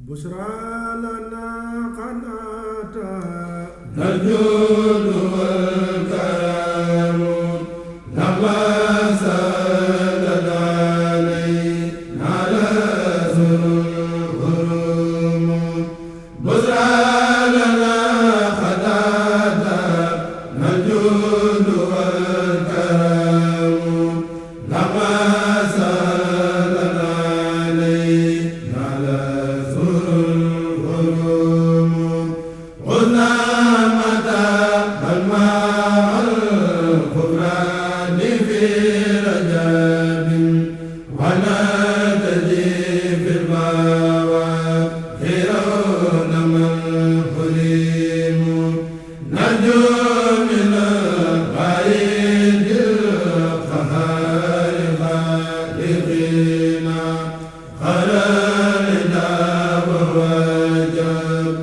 بشرى لنا قد أتى الجود والكرم لما سدد علينا الهروم بشرى لنا قد أتى الجود والكرم لما سدد علينا الهروم قلنا متى الماء الكفران في رجب ونتجي في البواخر من حليم نرجو من الغيد القهار خالقنا خلالنا ووجب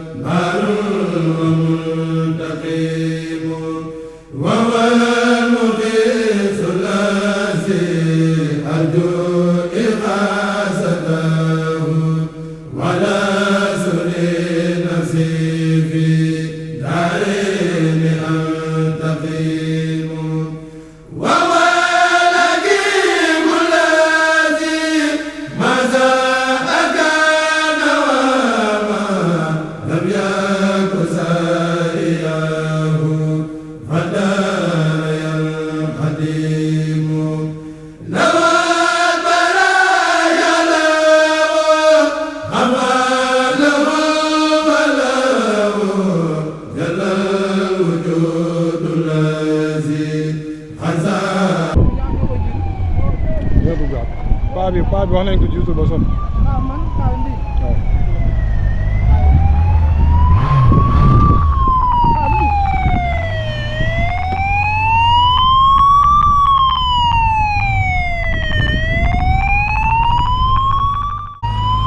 منتقيم وهو المقيس الذي أرجو إغاثته ولا سري نفسي في دارين أنتقيم وهو الحكيم الذي ماذا أكان وما لم يكن سائله فدايا القديم لو البرايا له أماله وله جل الوجود الذي خزاه paa bi wax nañ ko jiitu ba sonn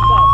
waaw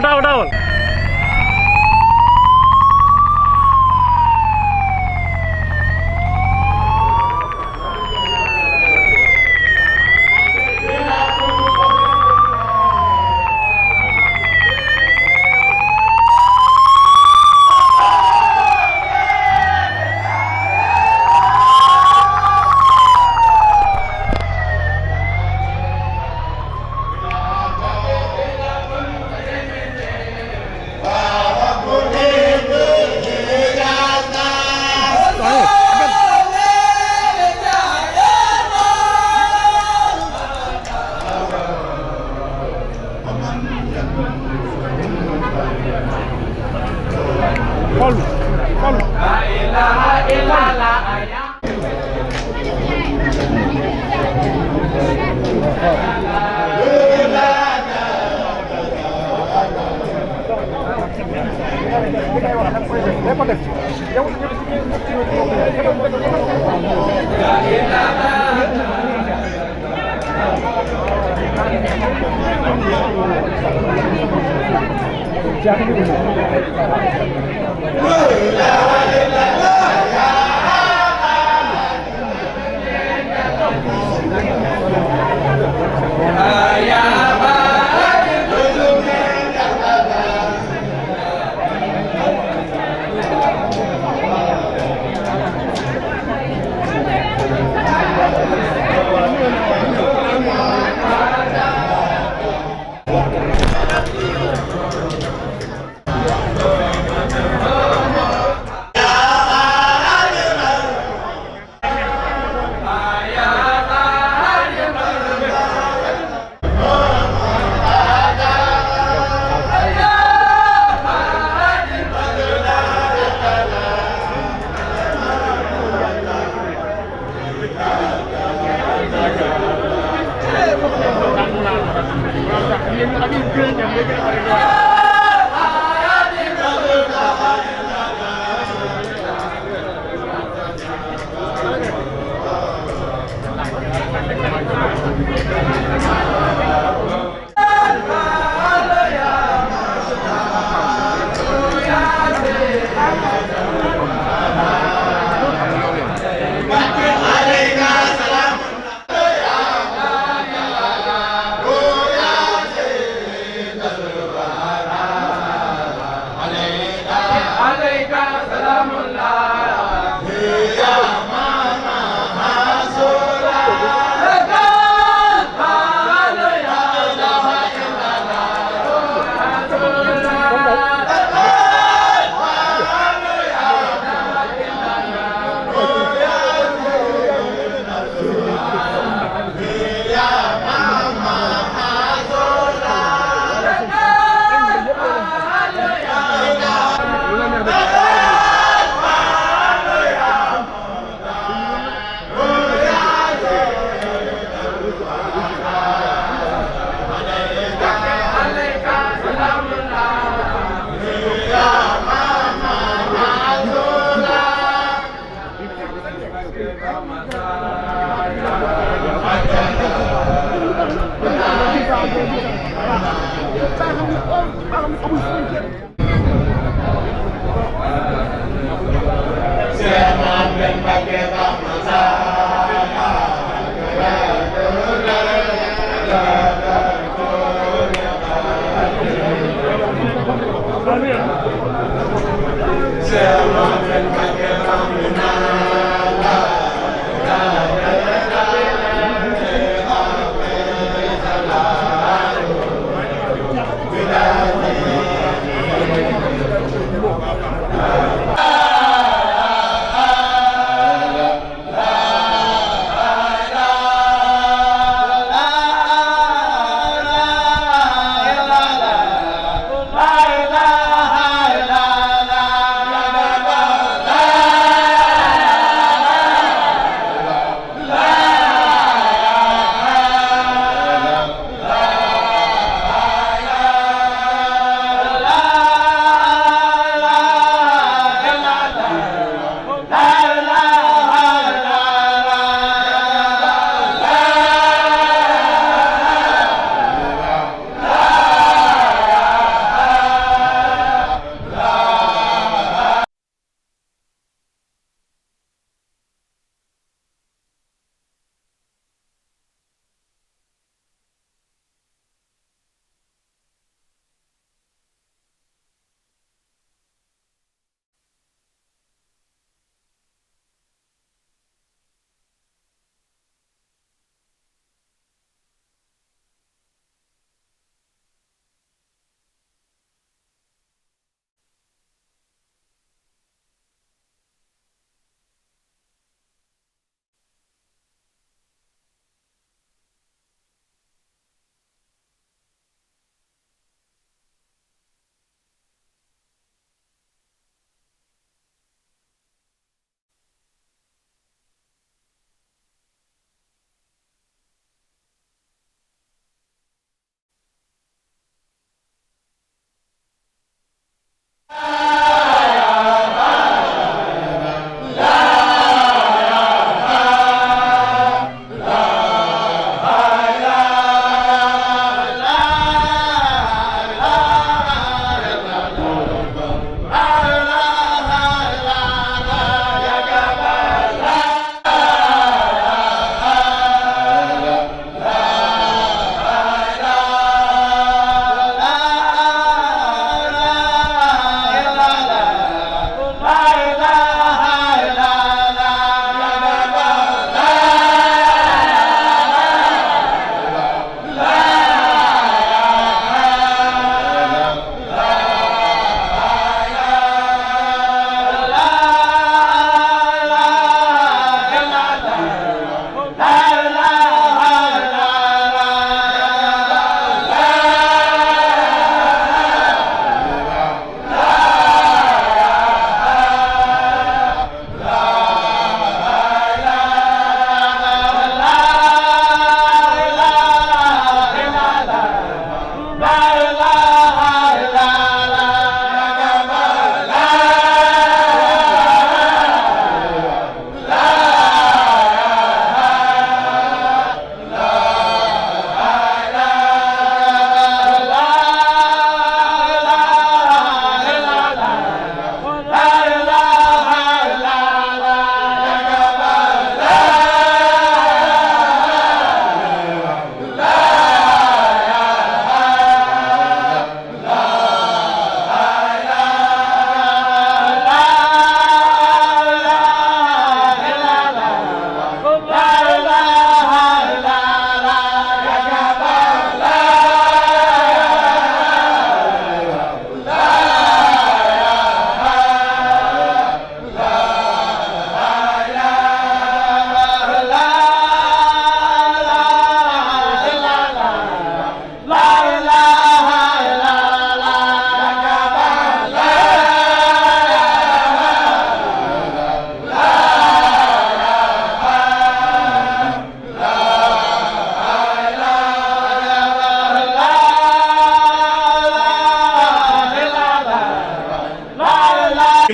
taxawal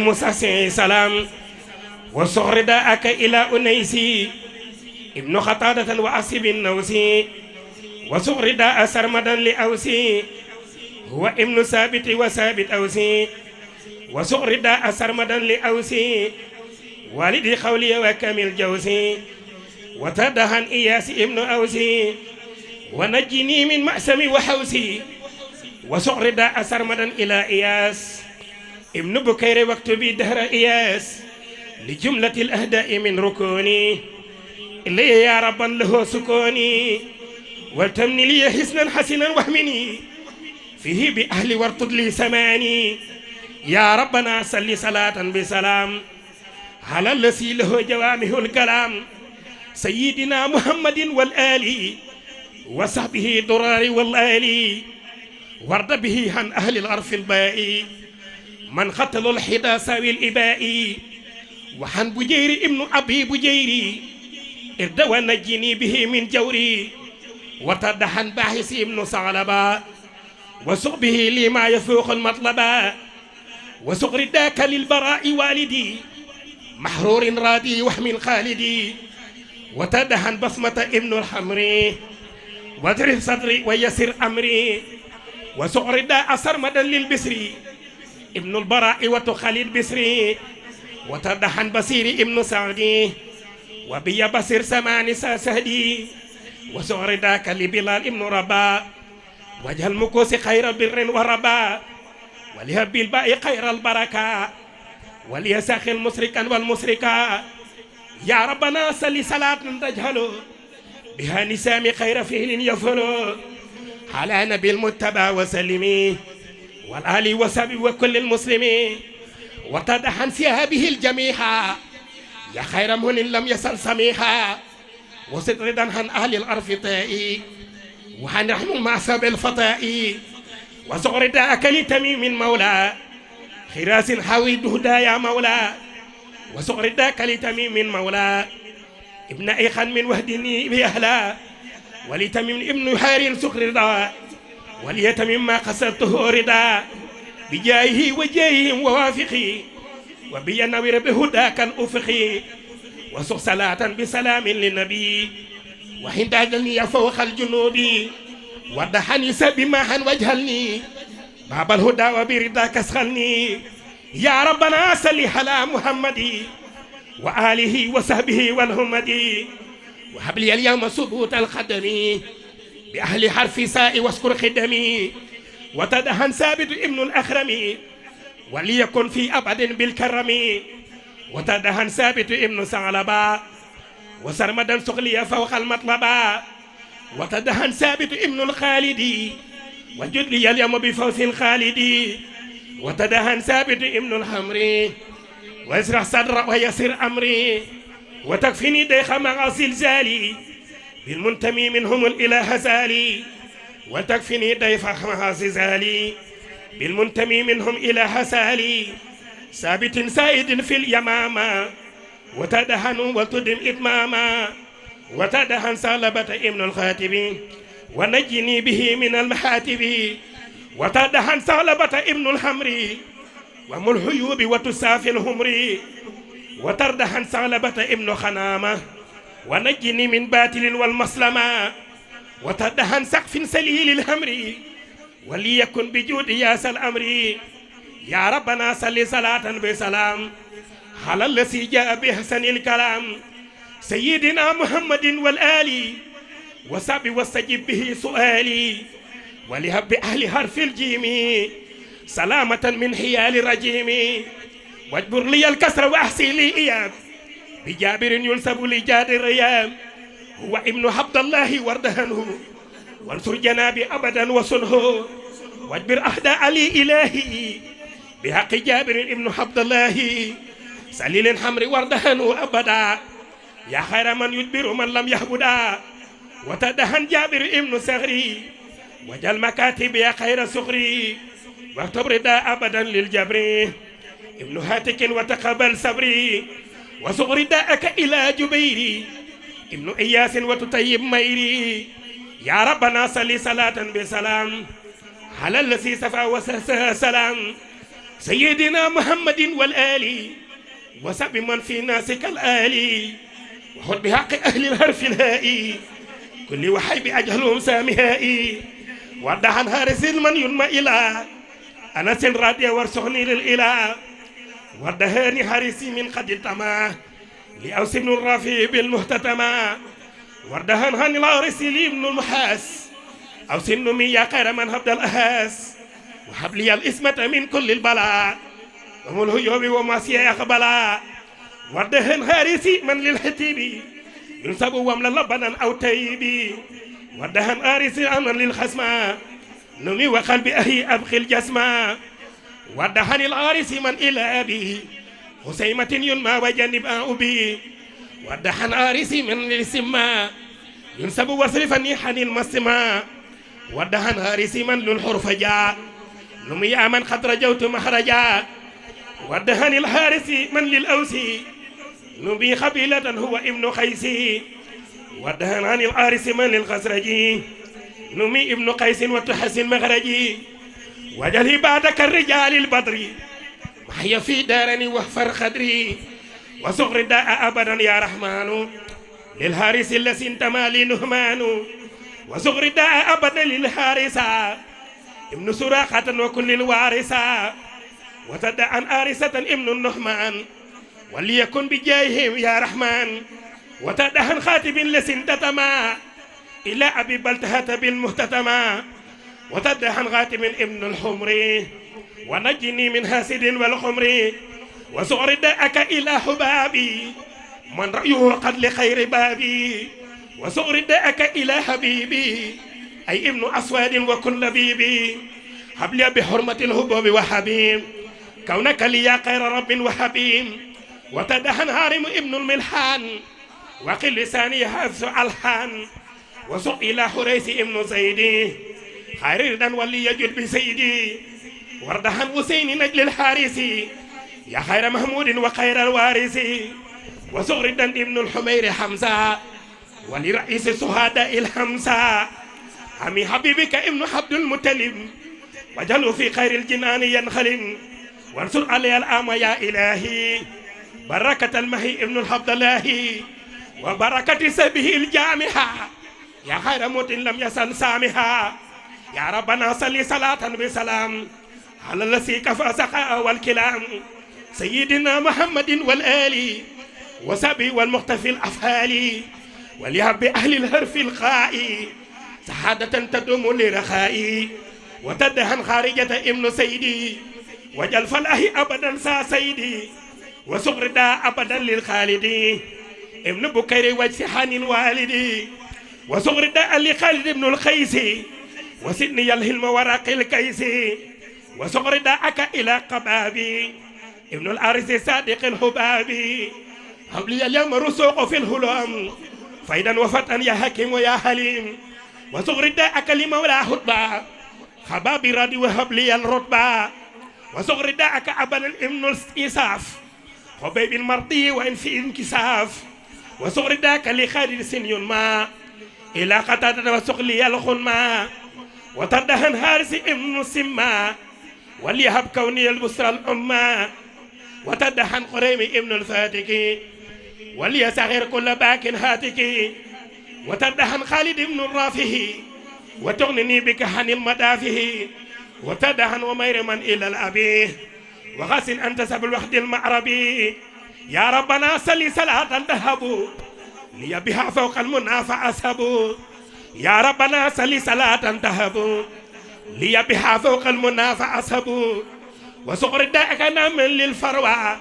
المساسي سلام وصغر داءك إلى أنيسي ابن خطادة وأصيب النوسي وصغر داء سرمدا لأوسي هو ابن ثابت وثابت أوسي وصغر داء سرمدا لأوسي والدي خولي وكامل جوسي وتدهن إياس ابن أوسي ونجني من مأسم وحوسي وصغر داء سرمدا إلى إياس ابن بكير واكتبي دهر إياس لجملة الأهداء من ركوني إلي يا ربا له سكوني والتمني لي حسنا حسنا وهمني فيه بأهل وارتد لي سماني يا ربنا صل صلاة بسلام على الذي له جوامه الكلام سيدنا محمد والآل وصحبه درار والآل وارد به عن أهل الأرف البائي من قتل الحدا ساوي الإباء وحن بجير ابن أبي بجيري ارد ونجني به من جوري وتدحن باحث ابن ثعلبا وسق به لما يفوق المطلبا وسق رداك للبراء والدي محرور رادي وحم خالدي وتدحن بصمة ابن الحمري واجرف صدري ويسر أمري وسق رداء سرمدا للبسري ابن البراء وتخالد بسري وتدحن بصير ابن سعدي وبي بصير سمان ساسهدي وسعر ذاك لبلال ابن ربا وجه المكوس خير بر وربا ولهب الباء خير البركة وليساخ مسركا والمسركا يا ربنا صل صلاة تجهل بها نسام خير فعل يفعل على نبي المتبع وسلمي والآل وصحبه وكل المسلمين وتدحن فيها به الجميع يا خير من لم يسل سميحا وسد رضا عن أهل الأرض تائي وعن رحم مع سب الفطائي وصغر داءك لتميم المولى خراس حوي هدى يا مولى وصغر داءك لتميم المولى ابن إخان من وهدني بأهلا ولتميم ابن حار سخر رضا وليتميم ما قصدته رضا بجاهه وجاهه ووافقي وبينور بهداك الأفقي وسق صلاة بسلام للنبي وحين أجلني فوق الجنوب ودحني بماحا وجهلني باب الهدى وبرداك اسخلني يا ربنا صل على محمد وآله وصحبه والهمد وهب لي اليوم ثبوت القدم بأهل حرف ساء واشكر خدمي وتدهن ثابت ابن الأخرم وليكن في أبد بالكرم وتدهن ثابت ابن ثعلبا وسرمدا سقلي فوق المطلبا وتدهن ثابت ابن الخالدي وجد لي اليوم بفوز خالدي وتدهن ثابت ابن الحمري ويسرح صدر ويسر أمري وتكفني ديخ مع زلزالي بالمنتمي منهم الإله زالي وتكفني ديخ مع زلزالي بالمنتمي منهم إله سالي ثابت سائد في اليمامة وتدهن وتدم إتماما وتدهن سالبة ابن الخاتب ونجني به من المحاتب وتدهن سالبة ابن الحمري ومل الحيوب وتسافي الهمري وتردهن سالبة ابن خنامة ونجني من باطل والمسلمة وتدهن سقف سليل الهمري وليكن بجود ياس الأمر يا ربنا صل صلاة بسلام على الذي جاء بحسن الكلام سيدنا محمد والآل وصحبه واستجب به سؤالي ولهب أهل حرف الجيم سلامة من حيال الرجيم واجبر لي الكسر وأحسي لي إياب بجابر ينسب لجاد الريام هو ابن عبد الله وردهنه وانصر جنابي أبدا وصنه واجبر أهداء لي إلهي بحق جابر ابن عبد الله سليل حمر وردهنه أبدا يا خير من يجبر من لم يهبدا وتدهن جابر ابن صغري وجل مكاتب يا خير صغري واكتب رداء أبدا للجبر ابن هاتك وتقبل صبري وصغر رداءك إلى جبيري ابن إياس وتطيب ميري يا ربنا صل صلاة بسلام على الذي سفى وسهى سلام سيدنا محمد والآل وسب من في ناسك الآل وخذ بحق أهل الحرف الهائي كل وحيب أجهلهم سامهائي ودع عن هارس من ينمى إلى أنس راديا وارسخني للإله ودهاني حارسي من قد التما لأوس بن الرافي بالمهتتما وردهان هاني العارسي لي ابن المحاس أوس النمي يا خير من هبد الأهاس وهب لي الإسمة من كل البلاء ومن الهيوب وماسيا يقبلا وردهان هارسي من للحتيبي ينسب وملا لبنا أو تيبي وردهان هارسي من للخسمة نمي وقلبي أهي أبخي الجسمة ودهن العارس من إلى أبي خسيمة ينمى وجنب أبي ودهن عارس من للسماء ينسب وصرفني حن المسماء ودهن عارس من للحرف جاء نمي من قد رجوت مخرجا ودهن الحارس من للأوسي نبي قبيلة هو ابن قيسي ودهن عن العارس من للخزرجي نمي ابن قيس وتحسن مخرجي وجل بعدك الرجال البدر محي في دارني وحفر خدري وصغر الداء أبدا يا رحمن للهارس الذي انتمى لي نهمان وصغر الداء أبدا للهارسة ابن سراقة وكل الوارثة وتدع عن آرسة ابن النهمان وليكن بجاههم يا رحمن وتدع عن خاتب لسن تتما إلى أبي بلتهة بالمهتتما وتدحن غاتم ابن الحمر ونجني من حاسد والخمر وصغر داءك إلى حبابي من رأيه قد لخير بابي وصغر داءك إلى حبيبي أي ابن أسواد وكن لبيبي هب لي بحرمة الهبوب وحبيب كونك لي يا خير رب وحبيب وتدحن هارم ابن الملحان وقل لساني حفظ الحان وسق إلى حريس ابن زيدي خير ردا ولي يجد بسيدي وردهن حسين نجل الحارسي يا خير محمود وخير الوارثي وسق ردا ابن الحمير حمزة ولرئيس الشهداء الحمزة حمي حبيبك ابن عبد المطلب وجلوا في خير الجنان ينخلم وانصر علي الآم يا إلهي بركة المهي ابن الحبد الله وبركة سبه الجامحة يا خير موت لم يسن سامها يا ربنا صلي صلاة بسلام على الذي كفى سقاء والكلام سيدنا محمد والآل وسبي والمختفي الأفعال وليهب بأهل الهرف الخائي سعادة تدوم لرخائي وتدهن خارجة ابن سيدي وجل فلاح أبدا سا سيدي وصغر دا أبدا للخالدي ابن بكير وجسحان الوالدي وصغر دا لخالد ابن الخيسي وسني الهلم ورق الكيسي وصغر داك إلى قبابي ابن الأرس صادق الحبابي هب لي اليوم رسوق في الهلام فيدا وفتى يا حكيم ويا حليم وصغر داك لمولى خطبة خبابي رادي وهب لي الرتبة وصغر داك أبدا ابن الإساف حبيب المرضي وإن في انكساف وصغر داك لخالد سنين ما إلى قتادة وسقلي الخنما وتردهن هارس ابن سما وليهب كوني البصرى الأمة وتردهن قريم ابن الفاتك وليسغر كل باك هاتك وتردهن خالد ابن الرافه وتغنني بك عن المدافه وتردهن ومير من إلى الأبي وغسل أنت سب الوحد المعربي يا ربنا صلي صلاة تهب لي بها فوق المنافع أسهب يا ربنا صلي صلاة تهب لي بها فوق المنافع أسهب وصغر داءك نام للفروى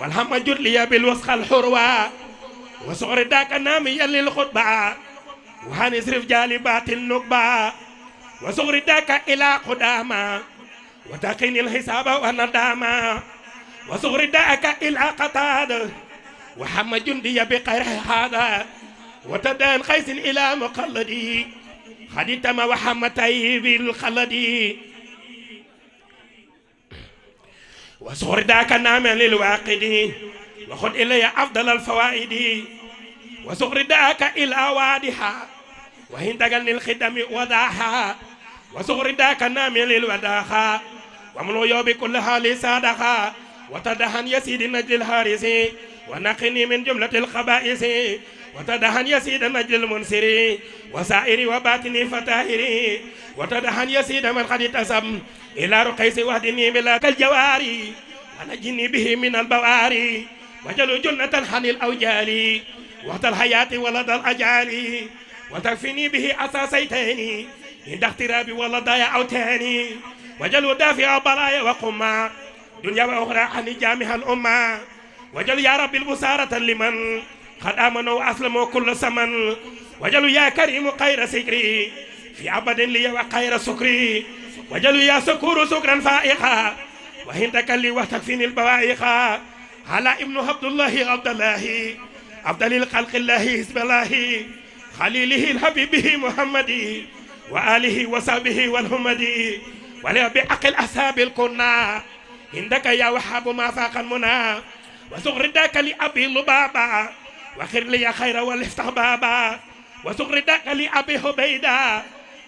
والهم جد لي بالوسخ الحروى وصغر داءك نام للخطبة وهنصرف جالبات النقبة وصغر داك إلى قدامى وتقين الحساب والندامى وصغر داك إلى قتاد وحمد جندي بقير هذا وتدان قيس إلى مقلدي خديتم وحمد طيب الخلدي وصغر داك نام للواقدي وخذ إلي أفضل الفوائد وصغر داك إلى وادها وهن تقلني الخدم وداها وصغر داك نام للوداخا ومن يوب كل حال صادقا وتدهن يسيد نجل الحارس ونقني من جملة الخبائث وتدهن يسيد نجل المنصر وسائر وباطني فتاهري وتدهن يسيد من قد اتسم إلى رقيس وهدني بلا كالجواري ونجني به من البواري وجل جنة عن الأوجال وقت الحياة ولدى الأجال وتكفني به أساسيتين عند اغتراب ولدى أوتاني وجل دافع بلايا وقما دنيا وأخرى عن جامع الأمة وجل يا رب البصارة لمن قد آمنوا وأسلموا كل سمن وجل يا كريم خير سكري في عبد لي وخير سكري وجل يا سكور سكرا فائقا وهندك لي وتكفيني البوائق على ابن عبد الله عبد الله أفضل الخلق الله حسب الله خليله الحبيب محمد وآله وصحبه والهمدي ولا بعقل أصحاب الكنا عندك يا وهاب ما فاق المنى وسغردك لأبي لبابا وخير لي خير والافتح بابا وسغردك لأبي حبيدا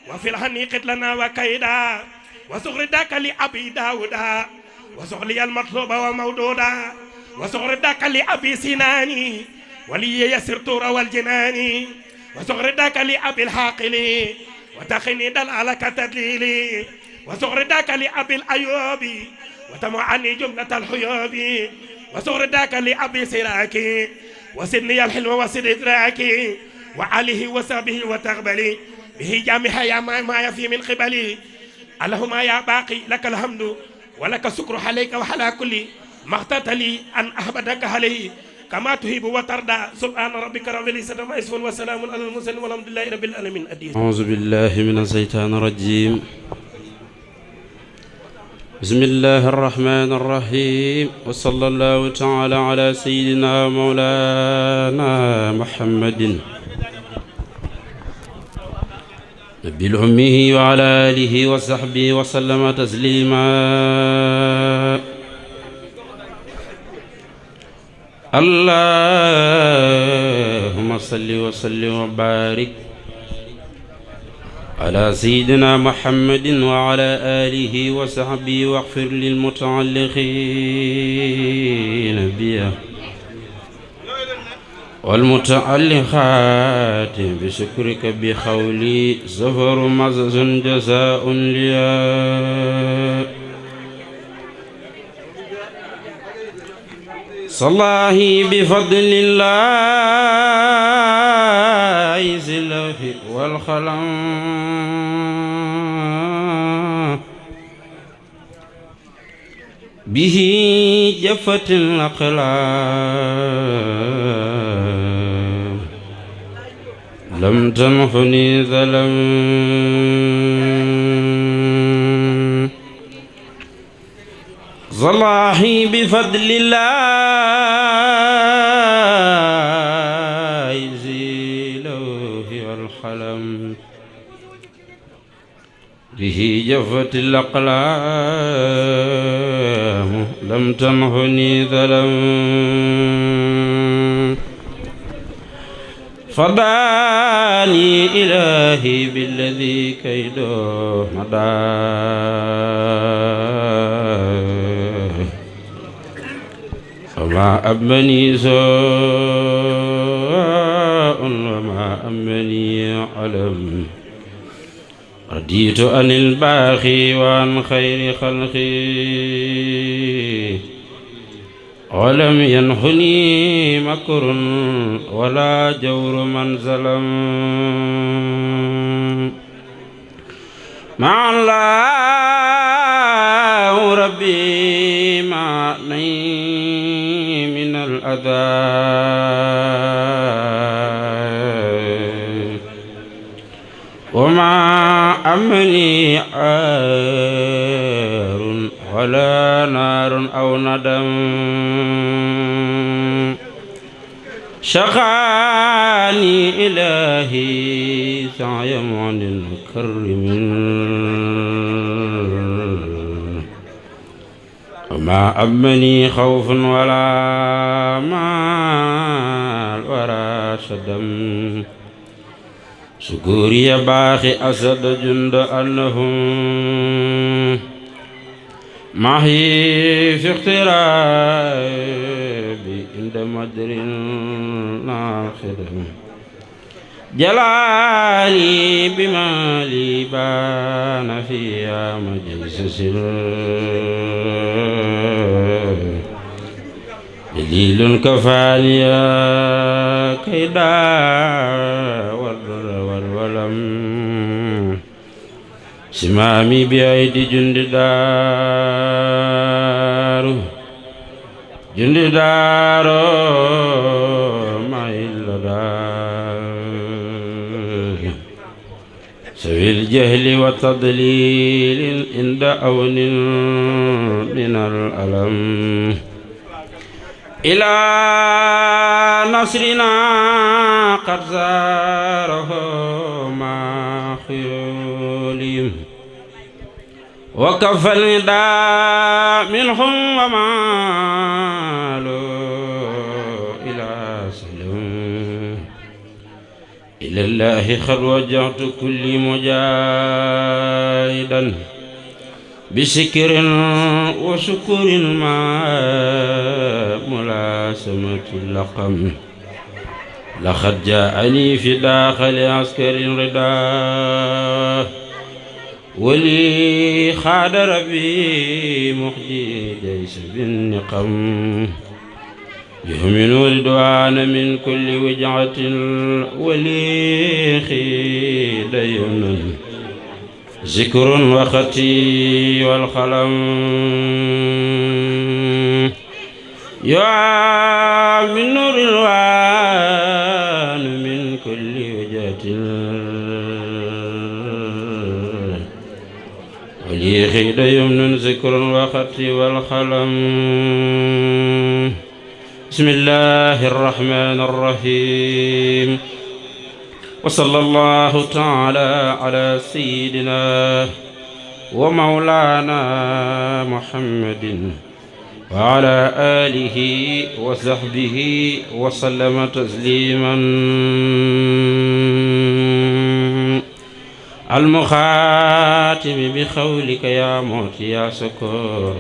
وفي الهنيق لنا وكيدا وسغردك لأبي داودا وسغلي المطلوب ومودودا وسغردك لأبي سناني ولي يسر طور والجنان وسغردك لأبي الحاقل وتخني دلالك تدليلي وسغردك لأبي الأيوب وتمعني جملة الحيوب وسغردك لأبي سراكي وسني الحلم وسد إدراكي وعليه وصحبه وتقبلي به جامح يا ما يفي من قبلي اللهم يا باقي لك الحمد ولك الشكر عليك وعلى كل ما اخترت لي أن أحمدك عليه كما تحب وترضى سبحان ربك رب العزة عما يصفون وسلام على المرسلين والحمد لله رب العالمين. أعوذ بالله من الشيطان الرجيم. بسم الله الرحمن الرحيم وصلى الله تعالى على سيدنا مولانا محمد نبي الأمي وعلى آله وصحبه وسلم تسليما. اللهم صل وسلم وبارك على سيدنا محمد وعلى آله وصحبه واغفر للمتعلقين بها والمتعلقات بشكرك بخولي سفر مزز جزاء ليا صلاه بفضل الله زله والخلم به جفت الأقلام لم تنحني ظلم صلاحي بفضل الله زيله والخلم به جفت الأقلام لم تنحني ظلم فداني إلهي بالذي كيده مداه وما أمني سوء وما أمني علم رضيت عن الباخي وعن خير خلقي ولم ينحني مكر ولا جور من ظلم مع الله ربي معني من الأذى وما أمني عار ولا نار أو ندم شقاني إلهي سعي عن الكرم وما أمني خوف ولا مال ولا شدم شكوري باخي أسد جند أنهم معي في اغترابي عند مدر ناخر جلالي بما لي بان فيها مجلس دليل كفاني كيدا والضر والولم سمامي بأيدي جند دار ما إلا دار سوي الجهل والتضليل عند أون من الألم إلى نصرنا قد زاره ما خيولهم وكف النداء منهم ومالوا إلى سلم إلى الله قد وجهت كل مجاهدا بشكر وشكر مع ملاسمة اللقم لقد جاءني في داخل عسكر رضاه ولي خاد ربي محجي جيش بالنقم يهمن رضوان من كل وجعة ولي خيد يمنا ذكر وختي والخلم يا من نور الوان من كل وجهة ولي خيد يمن ذكر وختي والخلم بسم الله الرحمن الرحيم وصلى الله تعالى على سيدنا ومولانا محمد وعلى آله وصحبه وسلم تسليما المخاتم بقولك يا موتي يا سكور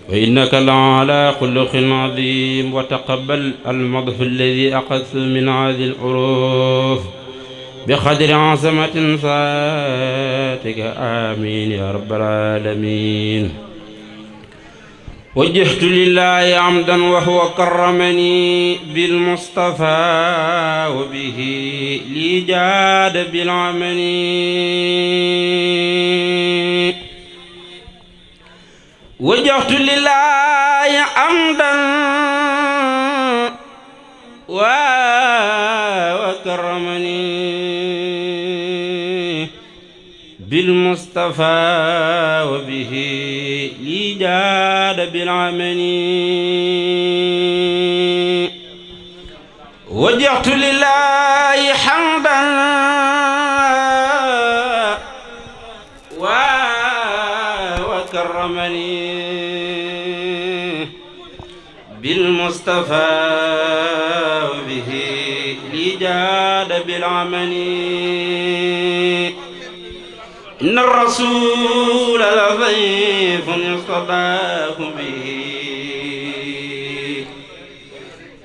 وإنك لعلى خلق عظيم وتقبل المضف الذي أخذت من هذه الحروف بقدر عظمة ذاتك آمين يا رب العالمين وجهت لله عمدا وهو كرمني بالمصطفى وبه لي جاد بالعمل وجهت لله عمدا وكرمني بالمصطفى وبه لي جاد بالعمل وجهت لله حمدا وكرمني بالمصطفى وبه لي جاد بالعمل إن الرسول لضيف يصطفاه به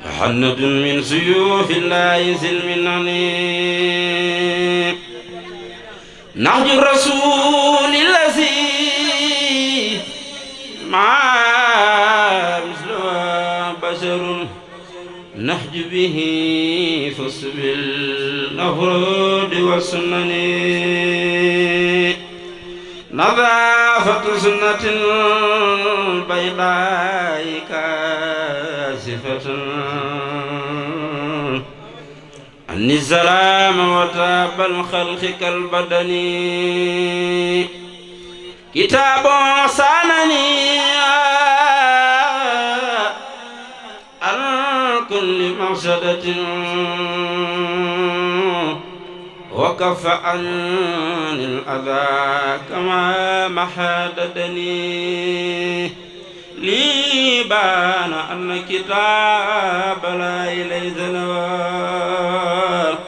محند من سيوف الله سلم عنيق نهج الرسول الذي مع مثله بشر نهج به فصب الأفراد والسنن نظافة سنة البيضاء كاسفة أني السلام وتاب الخلق كالبدن كتاب صانني عن كل مفسدة وكف عن الأذى كما محددني لي بان أن كتاب لا إليه نوار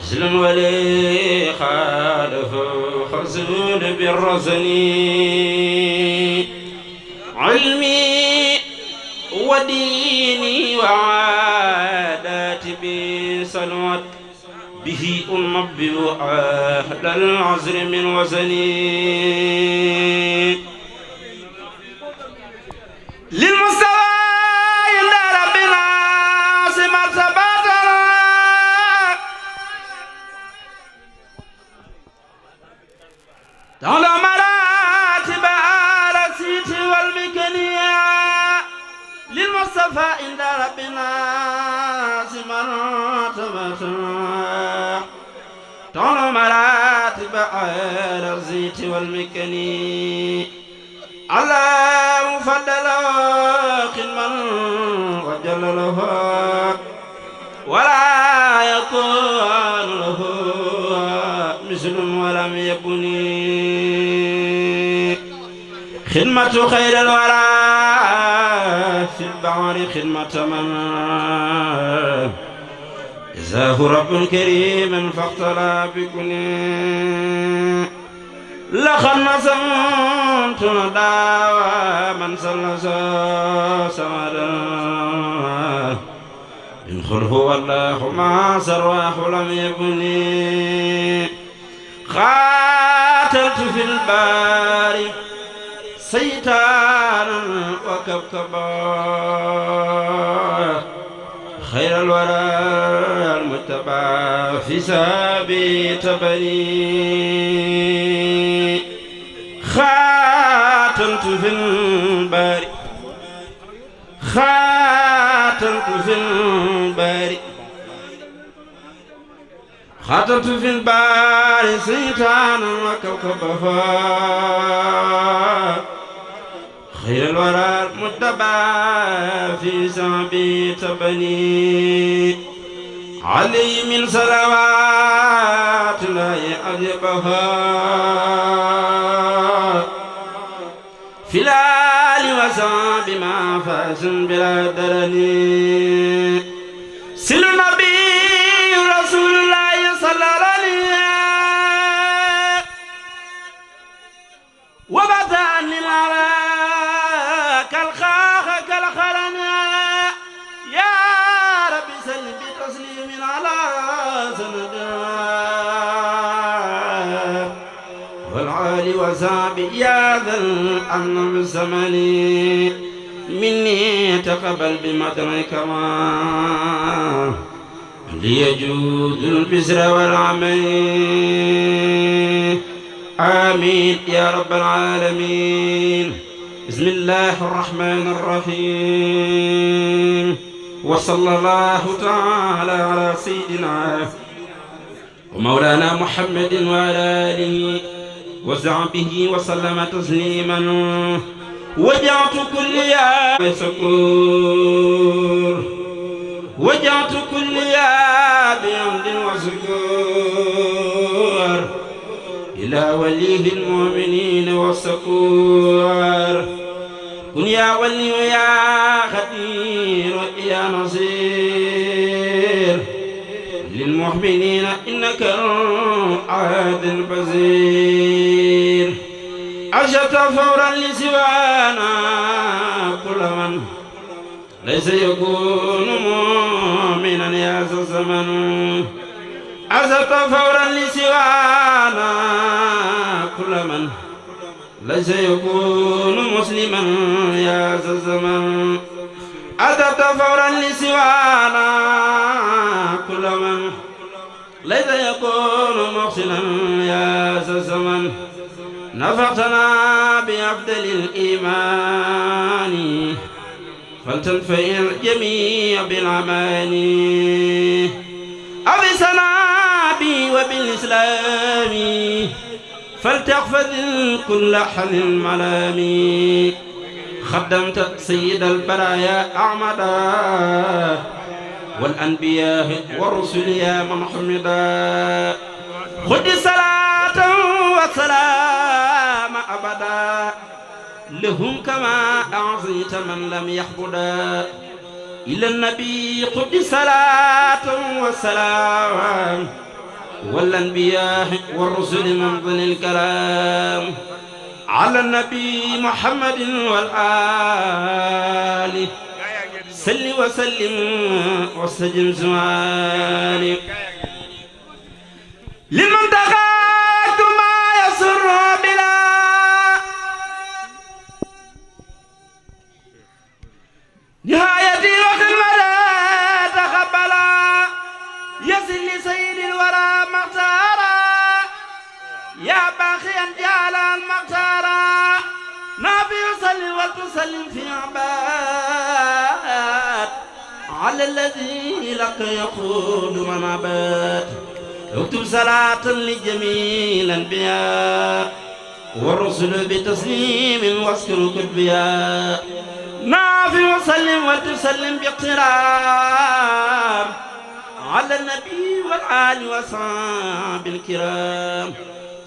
سلم ولي خالف خزون بالرزن علمي وديني وعاداتي بسلوات به أنبئ أهل العذر من وزني للمستوى عند ربنا مرتبتنا تعالى مراتب الرسيت والمكنية للمصطفى عند ربنا مرتبتنا تعالى مراتب الرسيت والمكنية الله مفضل خدما وجل له ولا يكون له مثل ولم يبني خدمة خير الورى في البحر خدمة من جزاه رب كريم فاقتلى بكل لقد نصمت نداوى من سلس سمدا إن خلف والله ما سرواه لم يبني قاتلت في البار سيطانا وكبكبا خير الورى المتبع في سابي تبني خاتمت في البار خاتمت في البار خاتمت في البار سيطانا وكوكبها خير الورى المتبع في سابي تبني علي من صلوات لا يعجبها في الآل وصحب ما فاز بلا درني سل النبي رسول الله صلى الله عليه وبدأ للعلا كالخاخ كالخرنا يا رب سل بتسليم على سندا والعالي وصحبه يا ذا الأمن بالزمن مني تقبل بمدرك ما ليجود البزر والعمل آمين يا رب العالمين بسم الله الرحمن الرحيم وصلى الله تعالى على سيدنا ومولانا محمد وعلى آله وصحبه وسلم تسليما وجعت كل يا سكور وجعت كل يا بحمد وسكور إلى وليه المؤمنين والسكور كن يا ولي يا خدير يا نصير للمؤمنين إنك العهد البصير أشرت فورا لسوانا كل من ليس يكون مؤمنا يا ذا الزمن أشرت فورا لسوانا كل من ليس يكون مسلما يا ذا الزمن أشرت فورا لسوانا كل من ليس يكون محسنا يا ذا الزمن نفعتنا بأفضل الإيمان فلتنفع الجميع بالأمان أغثنا بي وبالإسلام فلتحفظ كل حل الملام خدمت سيد البرايا أعمدا والأنبياء والرسل يا من حمدا خذ صلاة وسلام أبدا لهم كما أعطيت من لم يحبدا إلى النبي خذ صلاة وسلام والأنبياء والرسل من ظل الكلام على النبي محمد والآل صل وسلم واستجب سؤالي للمنتقى ما يسر بلا نهايتي وخدمة تقبلا يصل لسيد الورى مختارا يا باخيا جعل المختارا نافي يصلي وتسلم في عباد على الذي لك يقود من عباد اكتب صلاة لجميع الأنبياء والرسل بتسليم واذكر كتبيا نافي وسلم وتسلم باقترام على النبي والآل وصحاب الكرام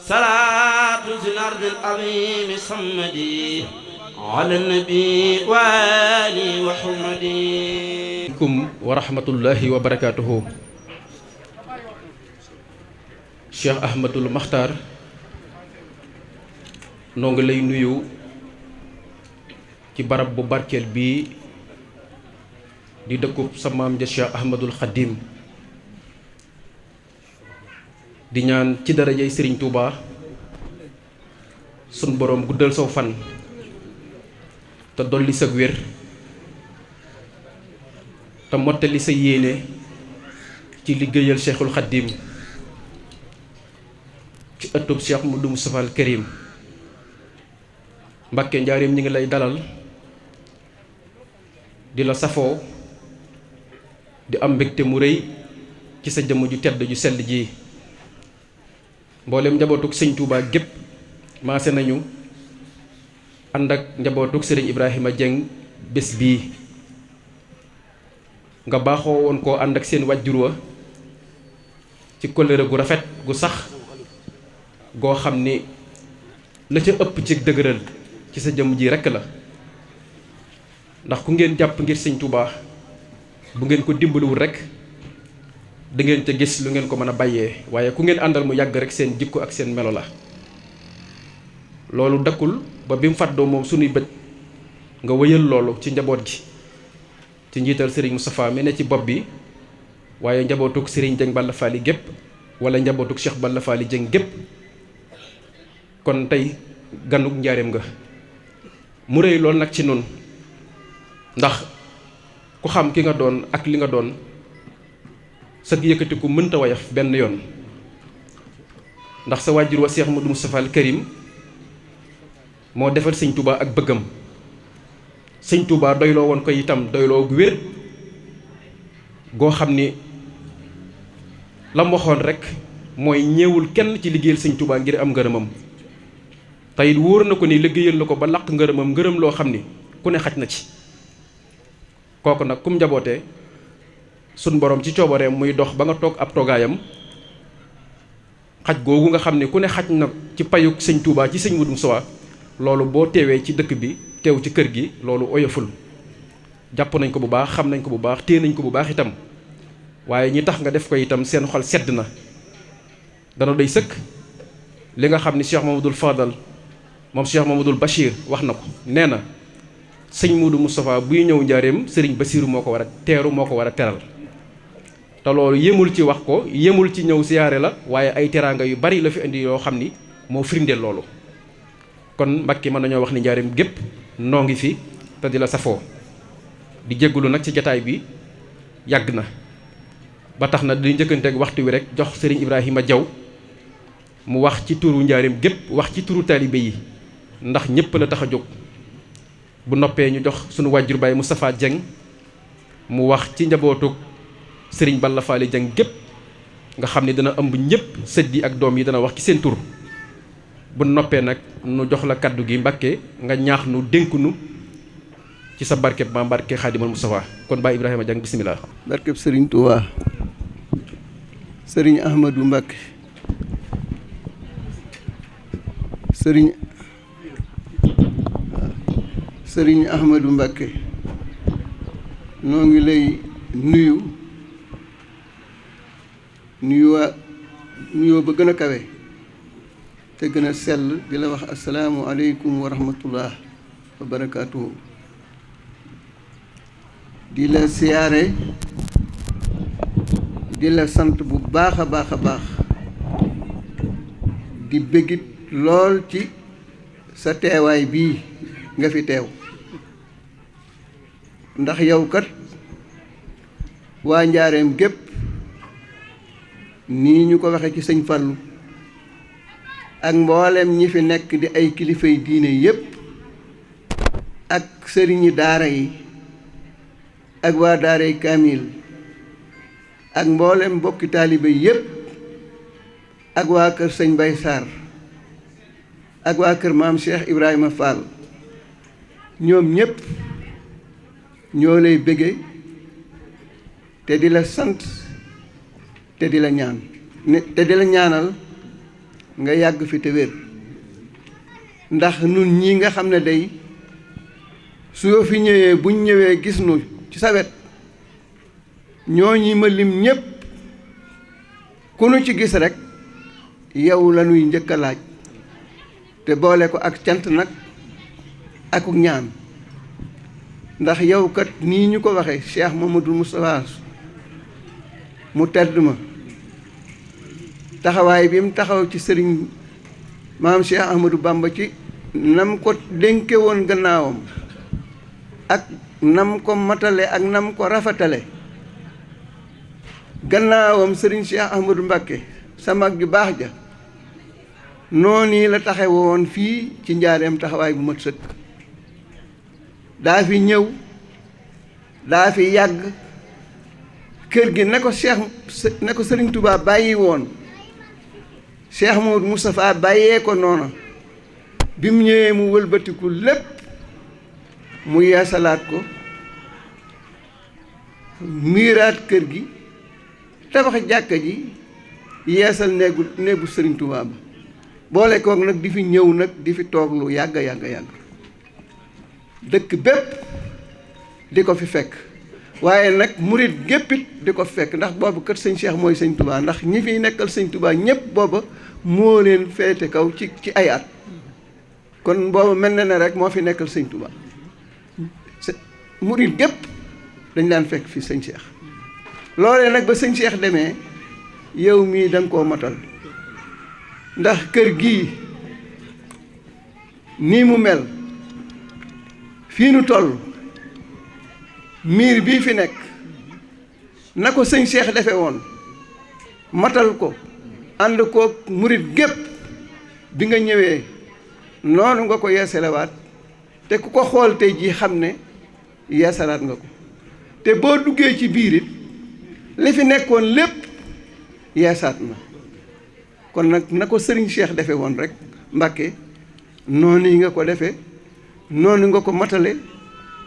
صلاة في الأرض العظيم صمدي على النبي وآله وحمدي عليكم ورحمة الله وبركاته. Cheikh Ahmadul Makhtar noo ngi lay nuyu ci barab bu barkeel bii di dëkkub sa maam ja Cheikh Ahmadul Khadim di ñaan ci darajay Serigne Touba sun boroom guddal saw fan te dolli sag wér te mottali sa yéene ci liggéeyal Cheikhul Khadim ci ëttub Cheikh Modou Moustapha al Karim Mbàkke njaareem ñi ngi lay dalal di la safoo di am mbégte mu rëy ci sa jëmm ju tedd ju sell ji mboolem njabootug sëñ Touba gépp maase nañu ànd ak njabootug sëriñ Ibrahima Dieng bés bii nga baaxoo woon koo ànd ak seen wàjjur wa ci kóllëre gu rafet gu sax goo xam ni la ca ëpp ci dëgëral ci sa jëmm ji rekk la ndax ku ngeen jàpp ngir sëñ Touba bu ngeen ko dimbaliwul rekk da ngeen ca gis lu ngeen ko mën a bàyyee waaye ku ngeen àndal mu yàgg rekk seen jikko ak seen melo la loolu dakkul ba bi mu fàddoo moom sunuy bët nga wëyal loolu ci njaboot gi ci njiital Serigne Moustapha mi ne ci bopp bi waaye njabootug Serigne Dieng Balla Fally gépp wala njabootug Cheikh Balla Fally Dieng gépp kon tey ganug njaareem nga mu rëy lool nag ci nun ndax ku xam ki nga doon ak li nga doon sag yëkkatiku mënta wayaf benn yoon ndax sa wàjjur wa Cheikh Modou Moustapha al Karim moo defal sëñ Touba ak bëggam sëñ Touba doyloo woon ko itam doyloo gu wér goo xam ni lam waxoon rek mooy ñeewul kenn ci liggéeyal sëñ Touba ngir am ngërëmam tey wóor na ko ni liggéeyal na ko ba laq ngërëmam ngërëm loo xam ni ku ne xaj na ci kooku nag kum njabootee sun borom ci coobareem muy dox ba nga toog ab toogaayam xaj googu nga xam ne ku ne xaj na ci payuk sëñ Touba ci sëñ Modou Moustapha loolu boo teewee ci dëkk bi teew ci kër gi loolu oyoful jàpp nañ ko bu baax xam nañ ko bu baax téye nañ ko bu baax itam waaye ñi tax nga def ko itam seen xol sedd na dana doy sëkk li nga xam ni Cheikh Mamadou Fadal moom Cheikh Mamadou Bachir wax na ko nee na sëñ Modou Moustapha buy ñëw njaareem sëriñ Basiiru moo ko war a teeru moo ko war a teral te loolu yemul ci wax ko yemul ci ñëw siyaare la waaye ay teraanga yu bari la fi indi yoo xam ni moo firndeel loolu kon Mbàkke mën nañoo wax ni njaareem gépp noo ngi fi te di la safoo di jéggulu nag ci jataay bi yàgg na ba tax na di njëkkanteeg waxtu wi rek jox sëriñ Ibrahima Diaw mu wax ci turu njaareem gépp wax ci turu taalibe yi ndax ñépp la tax a jóg bu noppee ñu jox sunu wàjjur Baye Moustapha Dieng mu wax ci njabootug sëriñ Balla Fally Dieng gépp nga xam ni dana ëmb ñëpp sët yi ak doom yi dana wax ci seen tur bu noppee nag nu jox la kaddu gi Mbàkke nga ñaax nu dénk nu ci sa barkeb maam barke Xaadimal Moustapha kon Baye Ibrahima Dieng bisimilah. barkeb sëriñ Touba sëriñ Ahmadou Mbàkke sëriñ Ahmadou Mbàkke noo ngi lay nuyoo ba gën a kawe te gën a sell di la wax asalaamu aleykum wa rahmatullah wa barakaatuhu. di la siyaare di la sant bu baax a baax a baax di bëggit lool ci sa teewaay bii nga fi teew ndax yow kat waa njaareem gépp nii ñu ko waxe ci sëñ Fallu ak mboolem ñi fi nekk di ay kilifay diine yépp ak sëriñi daara yi ak waa daaray kaamil ak mboolem mbokki taalibe yépp ak waa kër sëñ Bay Sarr ak waa kër maam Cheikh Ibrahima Fall ñoom ñépp ñoo lay bëgge te di la sant te di la ñaan te di la ñaanal nga yàgg fi te wér ndax nun ñi nga xam ne day soo fi ñëwee buñ ñëwee gis nu ci sa wet ñoo ñi ma lim ñépp ku nu ci gis rekk yow la nuy njëkk a laaj te boole ko ak cant nag akuk ñaan ndax yow kat nii ñu ko waxe Cheikh Mamadou Moustapha mu tedd ma taxawaay bi mu taxaw ci sëriñ maam Cheikh Ahmadou Bamba ci nam ko dénke woon gannaawam ak nam ko matale ak nam ko rafetale gannaawam sëriñ Cheikh Ahmadou Mbacké sa mag ju baax ja noonu la taxe woon fii ci njaareem taxawaay bu mat sëkk daa fi ñëw daa fi yàgg kër gi ne ko sëriñ Touba bàyyi woon Cheikh Mamadou Moustapha bàyyee ko noona bi mu ñëwee mu wëlbatiku lépp mu yeesalaat ko miiraat kër gi tabax jàkka ji yeesal néegu sëriñ Touba ba boole kook nag di fi ñëw nag di fi toog lu yàgg dëkk bépp di ko fi fekk waaye nag murit géppit di ko fekk ndax boobu kat sëñ Cheikh mooy sëñ Touba ndax ñi fiy nekkal sëñ Touba ñépp booba moo leen féete kaw ci ay at kon booba mel na ne rek moo fi nekkal sëñ Touba murit gépp dañ daan fekk fi sëñ Cheikh loolee nag ba sëñ Cheikh demee yow mii da nga koo matal ndax kër gii nii mu mel fii nu toll miir bii fi nekk na ko sëñ Cheikh defe woon matal ko ànd kook murit gépp bi nga ñëwee noonu nga ko yeesalewaat te ku ko xool tey jii xam ne yeesalaat nga ko te boo duggee ci biir it li fi nekkoon lépp yeesaat na kon nag na ko sëriñ Cheikh defe woon rek Mbàkke noonu yi nga ko defe noonu nga ko matale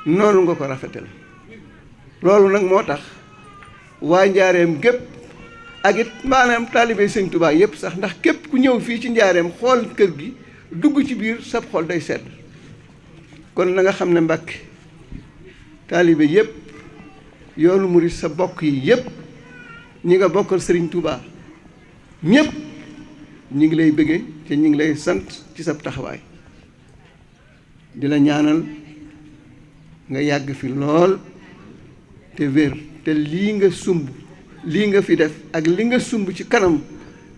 noonu nga ko rafetale loolu nag moo tax waa njaareem gépp ak it maanaam taalibe sëñ Touba yépp sax ndax képp ku ñëw fii ci njaareem xool kër gi dugg ci biir sab xol day sedd kon na nga xam ne Mbàkke taalibe yépp yoonu murit sa bokk yi yépp ñi nga bokkal sëriñ Touba ñépp ñi ngi lay bëgge te ñi ngi lay sant ci sab taxawaay di la ñaanal nga yàgg fi lool te wér te lii nga sumb lii nga fi def ak li nga sumb ci kanam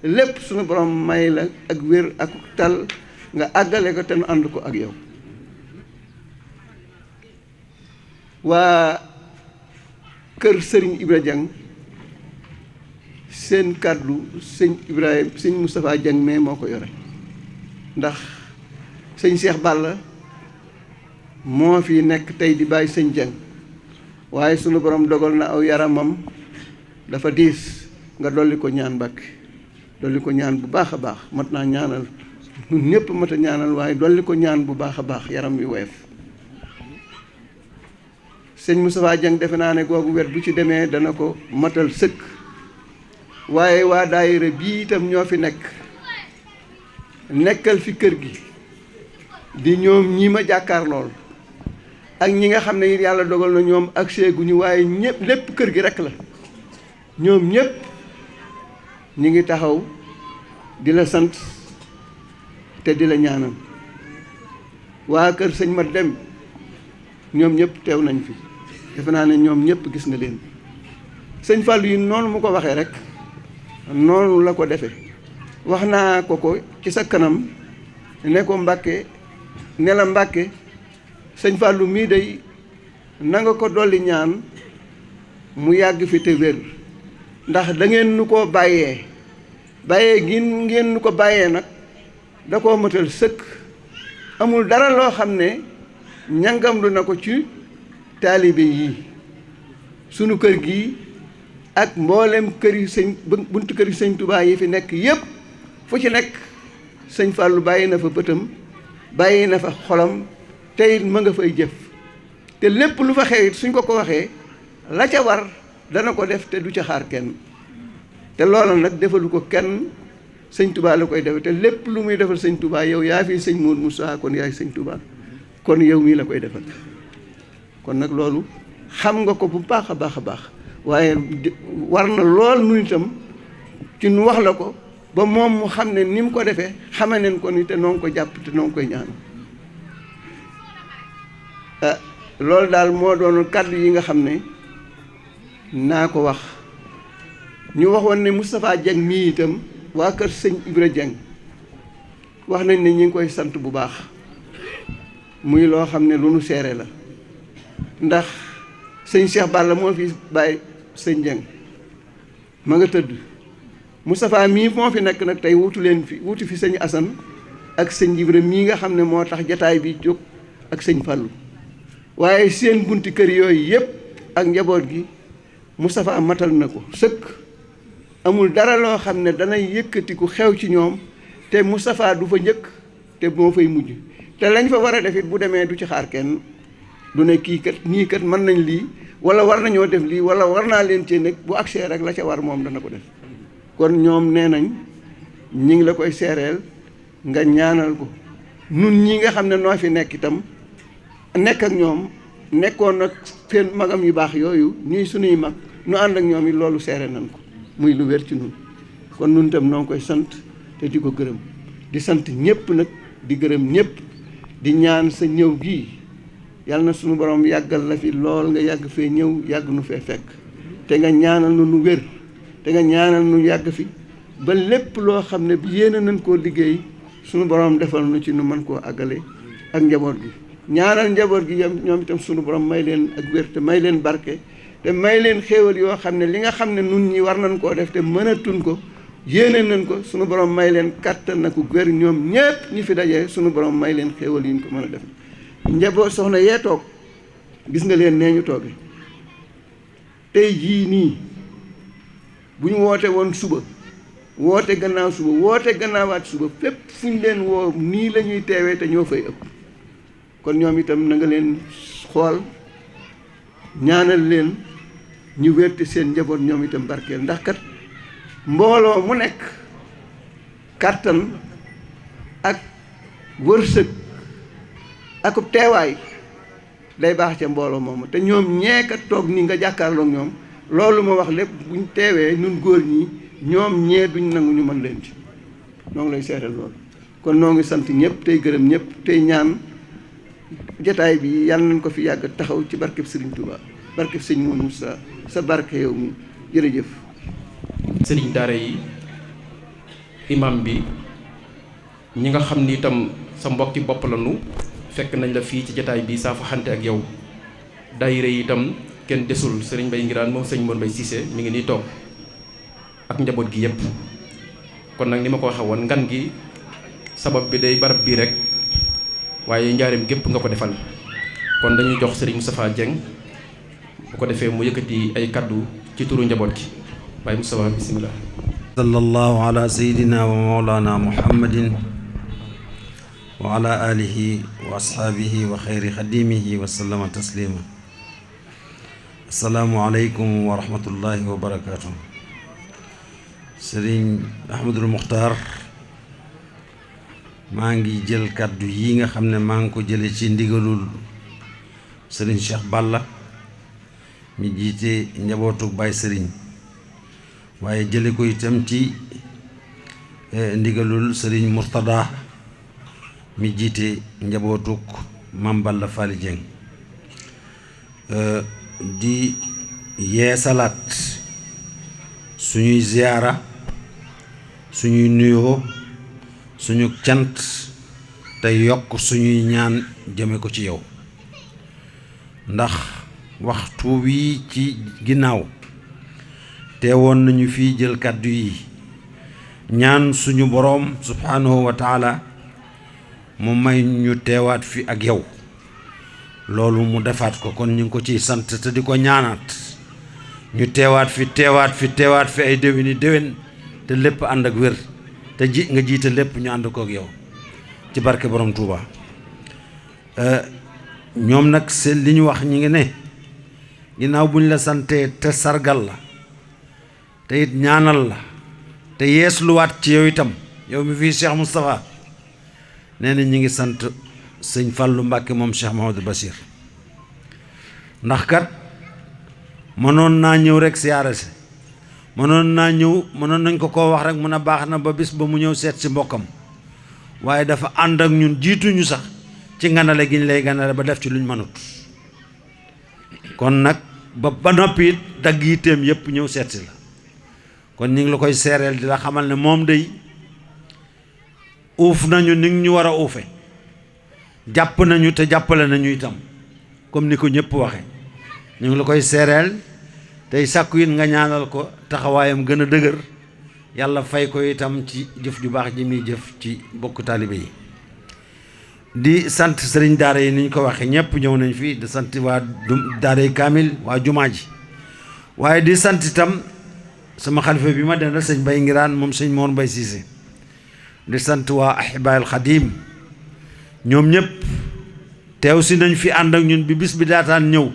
lépp sunu borom may la ak wér ak tal nga àggale ko te nu ànd ko ak yow waa kër sëriñ Ibra Dieng seen kàddu sëñ Moustapha Dieng mais moo ko yore ndax sëñ Cheikh Balla moo fi nekk tey di bàyyi sëñ Dieng waaye sunu borom dogal na aw yaramam dafa diis nga dolli ko ñaan Mbàkke dolli ko ñaan bu baax a baax mat naa ñaanal ñun ñëpp mat a ñaanal waaye dolli ko ñaan bu baax a baax yaram wi woyof sëñ Moustapha Dieng defe naa ne googu wet bu ci demee dana ko matal sëkk waaye waa daayira bii itam ñoo fi nekkal fi kër gi di ñoom ñi ma jàkkaar lool ak ñi nga xam ne it yàlla dogal na ñoom ak seeguñu waaye ñëpp lépp kër gi rek la ñoom ñëpp ñi ngi taxaw di la sant te di la ñaanal waa kër sëñ Mat Dem ñoom ñëpp teew nañ fi defe naa ne ñoom ñëpp gis nga leen sëñ Fallou yi noonu mu ko waxee rek noonu la ko defee wax naa ko ci sa kanam ne ko Mbàkke ne la Mbàkke sëñ Fallou mii day na nga ko dolli ñaan mu yàgg fi te wér ndax da ngeen nu koo bàyyee gi ngeen nu ko bàyyee nag da koo matal sëkk amul dara loo xam ne ñangamlu na ko ci taalibe yi sunu kër gi ak mboolem kër yi buntu kër yi sëñ Touba yi fi nekk yépp fu ci nekk sëñ Fallou bàyyi na fa bëtam bàyyi na fa xolam tey ma nga fay jëf te lépp lu fa xew it suñ ko waxee la ca war dana ko def te du ca xaar kenn te loola nag defalu ko kenn sëñ Touba la koy defe te lépp lu muy defal sëñ Touba yow yaa fi sëñ Mourou Moussa kon yaay sëñ Touba kon yow mii la koy defal kon nag loolu xam nga ko bu baax a baax a baax waaye war na lool nu itam ci nu wax la ko ba moom mu xam ne ni mu ko defee xame neen ko ni te noo ngi ko jàpp te noo ngi koy ñaan loolu daal moo doon kàddu yi nga xam ne naa ko wax ñu waxoon ne Moustapha Dieng mii itam waa kër sëñ Ibra Dieng wax nañ ne ñi ngi koy sant bu baax muy loo xam ne lu nu seere la ndax sëñ Cheikh Balla moo fi bàyyi sëñ Dieng ma nga tëdd Moustapha mii moo fi nekk nag tey wutu fi sëñ Assane ak sëñ Ibra mii nga xam ne moo tax jataay bi jóg ak sëñ Fallou waaye seen bunti kër yooyu yëpp ak njaboot gi Moustapha matal na ko sëkk amul dara loo xam ne danay yëkkati ku xew ci ñoom te Moustapha du fa njëkk te moo fay mujj te lañ fa war a def it bu demee du ci xaar kenn du ne kii kat ñii kat mën nañ lii wala war nañoo def lii wala war naa leen cee nekk bu agsee rek la ca war moom dana ko def kon ñoom nee nañ ñi ngi la koy seereel nga ñaanal ko nun ñi nga xam ne noo fi nekk itam nekk ak ñoom nekkoon ak seen magam yu baax yooyu ñuy sunuy mag nu ànd ak ñoom it loolu seere nañ ko muy lu wér ci nun kon nun itam noo ngi koy sant te di ko gërëm di sant ñëpp nag di gërëm ñëpp di ñaan sa ñëw gii yàlla na sunu borom yàggal la fi lool nga yàgg fee ñëw yàgg nu fee fekk te nga ñaanal nu wér te nga ñaanal nu yàgg fi ba lépp loo xam ne yéene nañ koo liggéey sunu borom defal nu ci nu mën koo àggale ak njaboot gi ñaanal njaboot gi ñoom itam sunu borom may leen ak wér te may leen barke te may leen xéewal yoo xam ne li nga xam ne nun ñi war nañ koo def te mënatuñ ko yéene nañ ko sunu borom may leen kàttan na ko wér ñoom ñépp ñi fi dajee sunu borom may leen xéewal yi ñu ko mën a def njaboot soxna yee toog gis nga leen nee ñu tooge tey jii nii bu ñu woote woon suba woote gannaaw suba woote gannaawaat suba fépp fu ñu leen woo nii la ñuy teewee te ñoo fay ëpp kon ñoom itam na nga leen xool ñaanal leen ñu wérte seen njaboot ñoom itam barkeel ndax kat mbooloo mu nekk kàttan ak wërsëg ak teewaay day baax ca mbooloo moomu te ñoom ñeekat toog ni nga jàkkaarloog ñoom loolu ma wax lépp buñ teewee nun góor ñi ñoom ñee duñ nangu ñu mën leen ci noo ngi lay seetal loolu kon noo ngi sant ñëpp tey gërëm ñëpp tey ñaan jataay bi yàlla nañ ko fi yàgg taxaw ci barkeb Serigne Touba barkeb Sëñ Mourou Moussa sa barke yow mi jërëjëf sëriñ daara yi imam bi ñi nga xam ni itam sa mbokki bopp lañu fekk nañ la fii ci jataay bi saa fa xante ak yow daayira yi itam kenn desul sëriñ Mbaye Ngiraan moom sëñ Mor Mbaye Cissé mi ngi nii toog ak njaboot gi yépp kon nag ni ma ko waxee woon ngan gi sabab bi day barab bii rek waaye njaareem gépp nga ko defal kon dañuy jox sëriñ Moustapha Dieng bu ko defee mu yëkkati ay kaddu ci turu njaboot gi waaye Moustapha bismillah sallallahu ala sayidina wa mawlana muhammadin wa ala alihi wa ashaabihi wa xayri xadimihi wa sallama taslima assalaamu aleykum wa rahmatullahi wa barakaatu. Sëriñ Ahmadul Muxtaar maa ngi jël kàddu yi nga xam ne maa ngi ko jële ci ndigalul sëriñ Cheikh Balla mi jiite njabootu Baay Sëriñ waaye jële ko itam ci ndigalul sëriñ Murtada mi jiite njabootuk Mame Balla Fally Dieng di yeesalaat suñuy ziyaara suñuy nuyoo suñu cant te yokk suñuy ñaan jëme ko ci yow ndax waxtu wi ci ginnaaw teewoon nañu fii jël kàddu yi ñaan suñu boroom subhaanahu wa taala mu may ñu teewaat fi ak yow loolu mu defaat ko kon ñu ngi ko ciy sant te di ko ñaanaat ñu teewaat fi ay déwéni déwén te lépp ànd ak wér te nga jiite lépp ñu ànd ko ak yow ci barke borom Touba ñoom nag seen li ñu wax ñi ngi ne ginnaaw bu ñu la santee te sargal la te it ñaanal la te yeesluwaat ci yow itam yow mi fii Cheikh Moustapha nee na ñi ngi sant sëñ Fallou Mbacke moom Cheikh Mahamadou Bachir ndax kat mënoon naa ñëw rek siyaare si mënoon nañ ko koo wax rek mun a baax na ba bis ba mu ñëw seet si mbokkam waaye dafa ànd ak ñun jiituñu sax ci nganale gi ñu lay ganale ba def ci luñ mënut kon nag ba noppi it dagg yitteem yépp ñëw seet si la kon ñu ngi la koy seereel di la xamal ne moom day uuf nañu ni ñu war a uufe jàpp nañu te jàppale nañu itam comme ni ko ñëpp waxe ñu ngi la koy seereel tey sàkku it nga ñaanal ko taxawaayam gën a dëgër yàlla fay ko itam ci jëf ju baax ji muy jëf ci bokk taalibe yi di sant sëriñ daara yi ni ñu ko waxe ñëpp ñëw nañ fii di sant waa daara yi kaamil waa jumaa ji waaye di sant itam sama xalifa bi ma dendal sëñ Bay Ngiraan moom sëñ Mor Mbay Siise di sant waa Ahibaayil Xadiim ñoom ñëpp teew si nañ fi ànd ak ñun bi bis bi daataan ñëw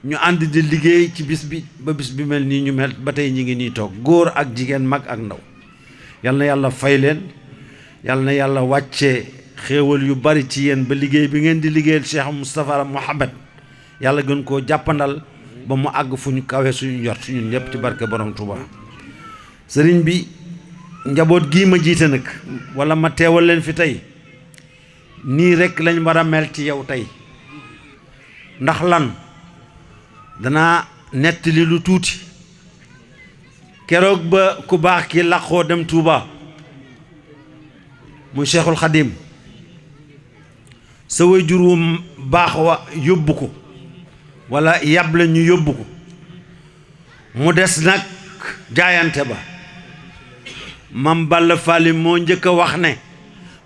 ñu ànd di liggéey ci bis bi ba bis bi mel nii ñu mel ba tey ñi ngi nii toog góor ak jigéen mag ak ndaw yal na yàlla fay leen yal na yàlla wàccee xéewal yu bari ci yéen ba liggéey bi ngeen di liggéeyal Cheikh Moustapha Mohamed yàlla gën koo jàppandal ba mu àgg fu ñu kawe suñu njort ñun ñëpp ci barke borom Touba sëriñ bi njaboot gii ma jiite nag wala ma teewal leen fi tey nii rekk lañ war a mel ci yow tey ndax lan danaa nettali lu tuuti keroog ba ku baax ki laqoo dem Touba muy Cheikhul Khadim sa waajur wu baax wa yóbbu ko wala yàble ñu yóbbu ko mu des nag jaayante ba Mame Balla Fally moo njëkk a wax ne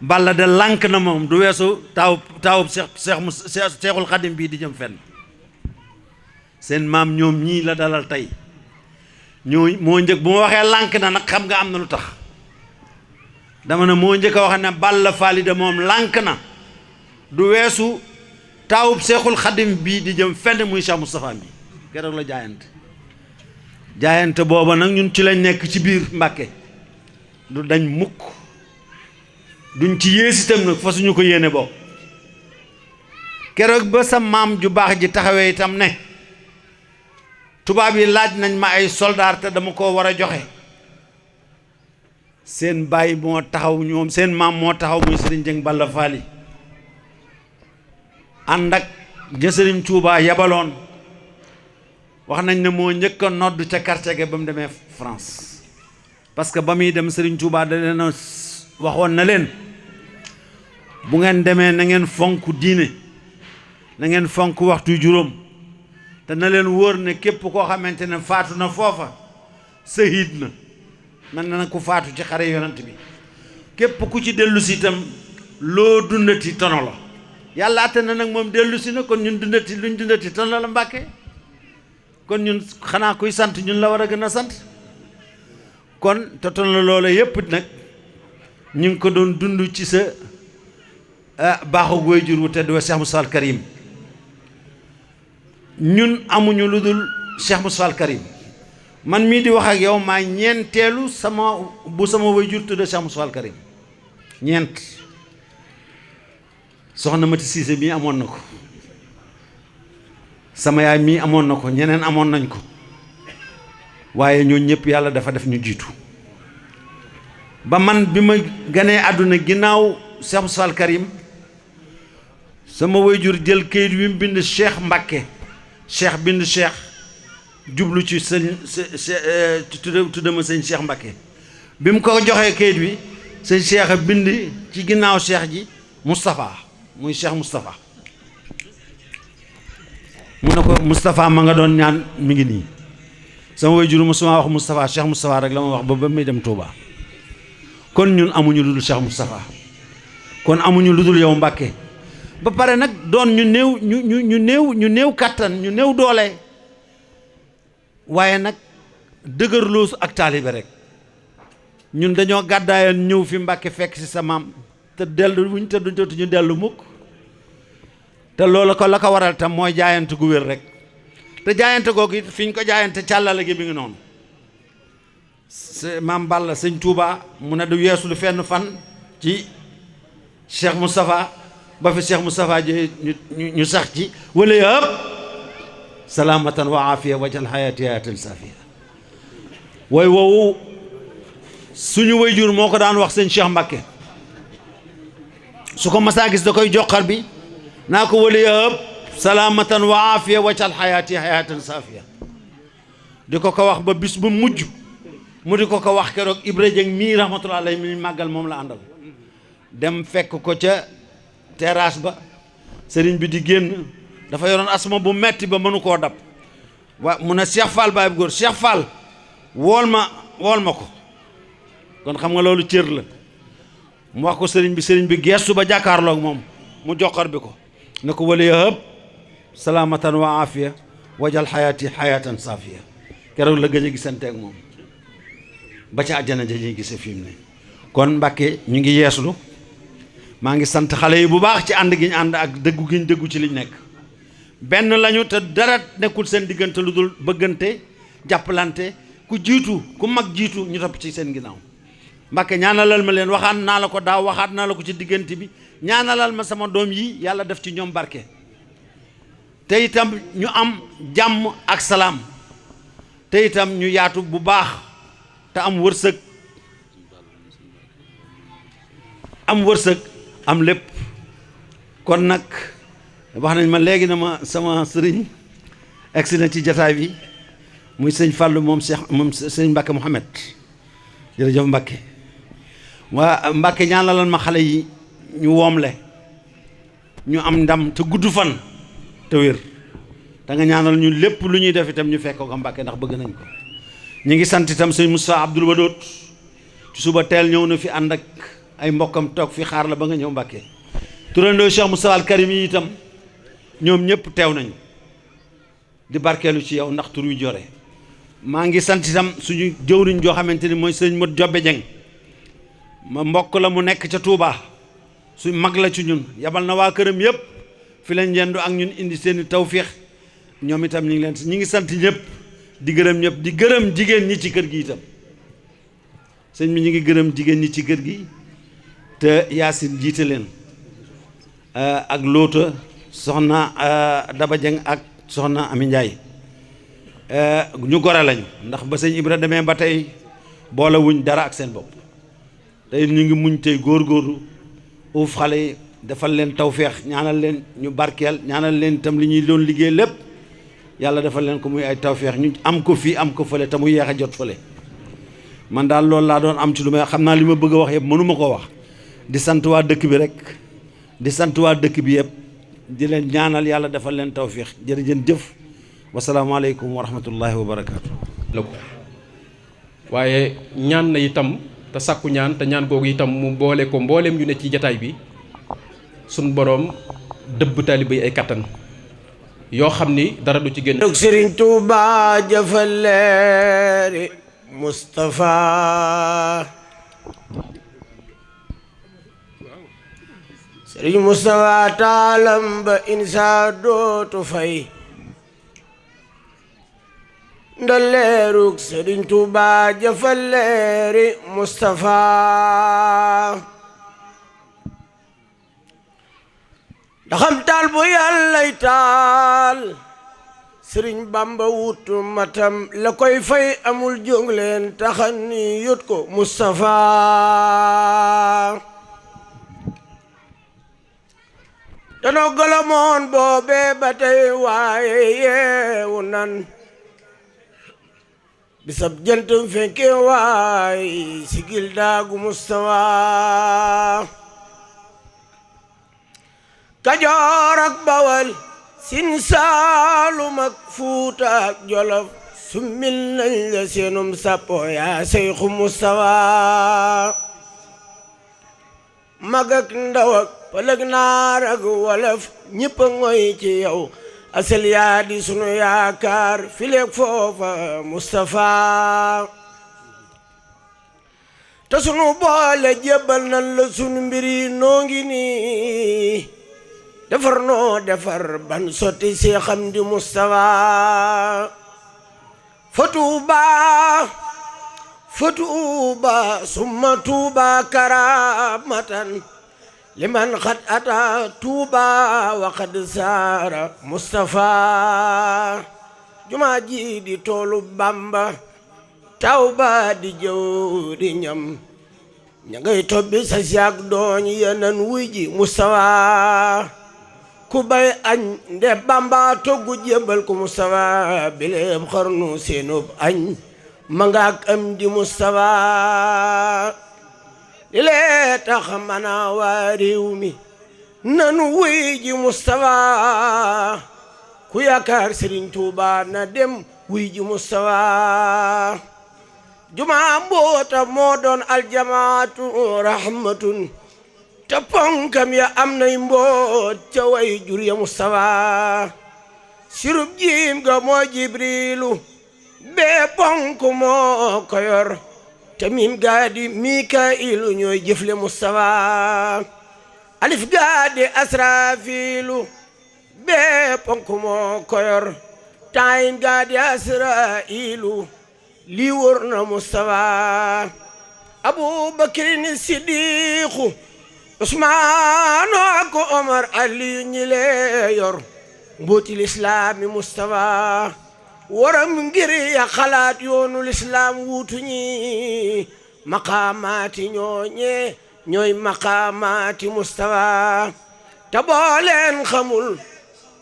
Balla de lànk na moom du weesu taawub Cheikhul Khadim bii di jëm fenn seen maam ñoom ñii la dalal tey ñoo moo njëkk bu ma waxee lànk na nag xam nga am na lu tax dama ne moo njëkk a wax ne Balla Fally de moom lànk na du weesu taawub Cheikhul Khadim bii di jëm fenn muy Cheikh Moustapha bi keroog la jaayante booba nag ñun ci lañ nekk ci biir Mbàkke du dañ mukk duñ ci yées itam nag fa suñu ko yéene bokk keroog ba sa maam ju baax ji taxawee itam ne tubaab yi laaj nañ ma ay soldaar te dama ko war a joxe seen baay moo taxaw ñoom seen maam moo taxaw muy Sëriñ Dieng Balla Fally ànd ak ja Sëriñ Tuubaa yabaloon wax nañ ne moo njëkk a nodd ca quartier ga ba mu demee France parce que ba muy dem Sëriñ Tuubaa da leen waxoon na leen bu ngeen demee na ngeen fonk diine na ngeen fonk waxtu juróom te na leen wóor ne képp koo xamante ne faatu na foofa sahid na mel na ku faatu ci xare yonent bi képp ku ci dellu si itam loo dundati tono la yàlla atte na nag moom dellu si na kon ñun dundati luñ dundati tono la Mbàkke kon ñun xanaa kuy sant ñun la war a gën a sant kon te tono loola yépp nag ñu ngi ko doon dund ci sa baaxu waajur wu tedd wa Cheikh Moustapha al Karim ñun amuñu lu dul Cheikh Moustapha al Karim man mii di wax ak yow maa ñeenteelu sama waajur tudde Cheikh Moustapha al Karim ñeent soxna Mati Siise mii amoon na ko sama yaay mii amoon na ko ñeneen amoon nañ ko waaye ñoo ñëpp yàlla dafa def ñu jiitu ba man bi ma ganee àdduna ginnaaw Cheikh Moustapha al Karim sama wayjur jël kayit wi mu bind Cheikh Mbacke Cheikh bind Cheikh jublu ci sëñ tudde ma sëñ Cheikh Mbacke bi mu ko joxee kayit wi sëñ Cheikh a bind ci ginnaaw Cheikh ji Moustapha muy Cheikh Moustapha mu ne ko Moustapha ma nga doon ñaan mi ngi nii sama wayjur ma suma wax Moustapha Cheikh Moustapha rek la ma wax ba muy dem Touba kon ñun amuñu lu dul Cheikh Moustapha kon amuñu lu dul yow Mbacke ba pare nag doon ñu néew kàttan ñu néew doole waaye nag dëgërloosu ak taalibe rek ñun dañoo gàddaayoon ñëw fi Mbacke fekk ci sa maam te dellu wuñ te dootuñu dellu mukk te loolu ko la ko waral tam mooy jaayante gu wér rek te jaayante googu it fi ñu ko jaayante càllale gi bi ngi noonu maam Balla sëñ Touba mu ne du weesu lu fenn fan ci Cheikh Moustapha ba fi Cheikh Moustapha ji ñu sax ci wala yëpp salaamatan wa aafiya wajal xayaati hayatan safiya way woowu suñu wayjur moo ko daan wax sëñ Cheikh Mbacke su ko masaa gis da koy joxar bi naa ko wala yëpp salaamatan wa aafiya wajal xayaati hayatan safiya di ko wax ba bis bu mujj mu di ko wax keroog Ibra Jeng mii rahmatullahi alayhi mi màggal moom la àndal dem fekk ko ca terrasse ba sëriñ bi di génn dafa yoroon asma bu metti ba mënu koo dab waa mu ne Cheikh Fall baay bu góor Cheikh Fall wool ma ko kon xam nga loolu cër la mu wax ko sëriñ bi geestu ba jàkkaarloog moom mu joxar bi ko ne ko wala yëpp salaamatan wa aafiya wajal xayaati xayatan safiya keroog la gëj a gisanteeg moom ba ca àjjana ja ñuy gise fi mu ne kon Mbacke ñu ngi yeeslu maa ngi sant xale yi bu baax ci ànd gi ñu ànd ak dëggu gi ñu dëggu ci liñ nekk benn lañu te dara nekkul seen diggante lu dul bëggante jàppalante ku jiitu ku mag jiitu ñu topp ci seen ginnaaw Mbacke ñaanalal ma leen waxaat naa la ko daaw waxaat naa la ko ci diggante bi ñaanalal ma sama doom yi yàlla def ci ñoom barke te itam ñu am jàmm ak salaam te itam ñu yaatu bu baax te am wërsëg am lépp kon nag wax nañ ma léegi na ma sama sëriñ egsi na ci jataay bi muy sëñ Fallou moom sëñ Mbacke Mouhamed jërëjëf Mbacke waa Mbacke ñaanalal ma xale yi ñu woomle ñu am ndam te gudd fan te wér da nga ñaanal ñu lépp lu ñuy def itam ñu fekk ko Mbacke ndax bëgg nañ ko ñu ngi sant itam sëñ Moussa Abdoul Wadoot ci suba teel ñëw na fi ànd ak ay mbokkam toog fi xaar la ba nga ñëw Mbacke turandoo Cheikh Moustapha al Karim yi itam ñoom ñëpp teew nañu di barkeelu ci yow ndax tur wi jore maa ngi sant itam suñu jëwriñ joo xamante ni mooy sëñ Modou Jobbe Dieng ma mbokk la mu nekk ca Touba su mag la ci ñun yabal na waa këram yëpp fi lañ yendu ak ñun indi seeni tawféex ñoom itam ñi ngi sant ñëpp di gërëm ñëpp di gërëm jigéen ñi ci kër gi itam sëñ bi ñu ngi gërëm jigéen ñi ci kër gi te Yaasin jiite leen ak Loota soxna Daba Dieng ak soxna Ami Ndiaye ñu gore lañu ndax ba sëñ Ibra demee ba tey boole wuñ dara ak seen bopp tey ñu ngi muñ tey góorgóorlu uuf xale yi defal leen tawféex ñaanal leen ñu barkeel ñaanal leen itam li ñuy doon liggéey lépp yàlla defal leen ko muy ay tawféex ñu am ko fii am ko fële te mu yeex a jot fële man daal loolu laa doon am ci lu may xam naa li ma bëgg a wax yëpp mënuma koo wax di sant waa dëkk bi rek di sant waa dëkk bi yëpp di leen ñaanal yàlla defal leen tawféex jërëjëf wasalaamaaleykum wa rahmatullahi wa barakaatu. waaye ñaan na itam te sàkku ñaan te ñaan googu itam mu boole ko mbooleem ñu ne ci jataay bi suñ boroom dëbb taaliba yi ay kattan yoo xam ni dara du ci génn. Sëriñ Tuuba jëfal leeri Moustapha Sëriñ Moustapha taalam ba insa dootu fay nda leerug Sëriñ Tuuba jëfal leeri Moustapha ndaxam taal bu yàllay taal Sëriñ Bamba wutu matam la koy fay amul jóg leen taxan ni yot ko Moustapha danoo golomoon boobe ba tey waaye yeewu nan bisab jant fekke waay sigil daagu Mustafa Kajoor ak Bawal Siin Saalum ak Fuuta ak Jolof summil nañ la seenum sappo yaa Seyxu Mustafa mag ak ndaw ak pël ak naar ak wolof ñëpp a ngoy ci yow asal yaa di sunu yaakaar fileeg foofa Mustafa te sunu boole jébbal nan la sunu mbiri noo ngi nii defar noo defar ban sotti si xam di Mustafa fa Tuuba summa Tuuba karamatan liman xat ata Tuuba wa xad saara Mustafa jumaa ji di toolu Bamba tawba di jëw di ñam ña ngay tobbi sa siak dooñ yenan wuy ji Mustafa ku bay añ nde Bamba toggu jébbal ko Mustafa bileeb xarnu seenub añ ma ngaak am di Mustafa li lee tax mana waa réew mi nanu wuy ji Mustafa ku yaakaar Sëriñ Tuuba na dem wuy ji Mustafa jumaa mboota moo doon aljamaatu rahmatun te ponkam ya am nay mboot ca way jur ya Mustafa sirub jiim ga moo Jibriilu bee ponk moo ko yor te miim gaadi Mikaa'ilu ñooy jëfle Mustafa alif gaadi Asraafiilu bee ponk moo ko yor taayin gaadi Asraa'ilu lii wóor na Mustafa Abubakrin Siddiqu Usmaanu ak Omar Aliyu ñi lee yor mbooti lislaami Mustafa waram ngir ya xalaat yoonu lislaam wuutu ñi maqaamaati ñooy maqaamaati Mustafa te booleen xamul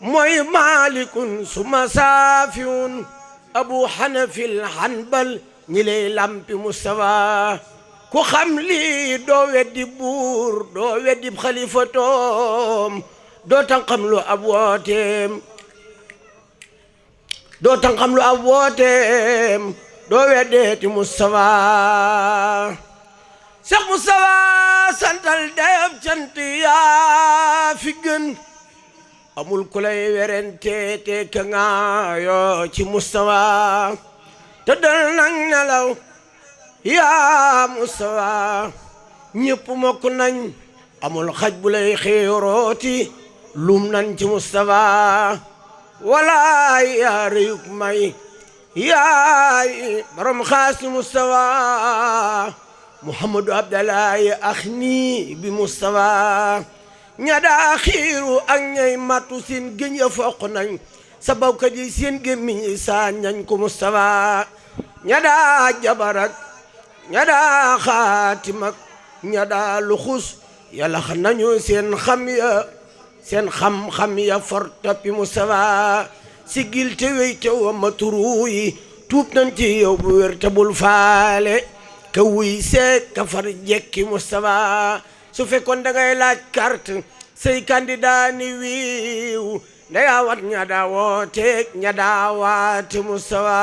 mooy maalikun suma saafiyun Abu Hanafil Hanbal ñi lay lampi Mustafa ku xam lii doo weddi buur doo weddi xalifatoom doo tànqam lu ab wooteem doo weddeeti Mustafa Cheikh Mustafa santal dayab cant yaa fi gën amul ku lay werente te ka nga yoo ci Mustafa te dal nang nelaw yaa Mustafa ñépp mokk nañ amul xaj bu lay xéerooti lum nañ ci Mustafa walaay yaa réyuk may yaay borom xaas ci Mustafa Muhammadu Abdallahi axni bi Mustafa ña daa xiiru ak ñay matu seen gëñ ya foq nañ sa bawkat yi seen gémmiñ yi saañ nañ ko Mustafa ña daa jabarak ña daa xaatimak ña daa luxus yàlla xam nañu seen xam-xam ya for toppi Mustafa sigil te wey te wa maturu yi tuub nañ ci yow bu wér te bul faale ka wuy seek ka far jekki Mustafa su fekkoon da ngay laaj carte say candidat ni wiiw ndeyaa wat ña daa wooteek ña daa waate Mustafa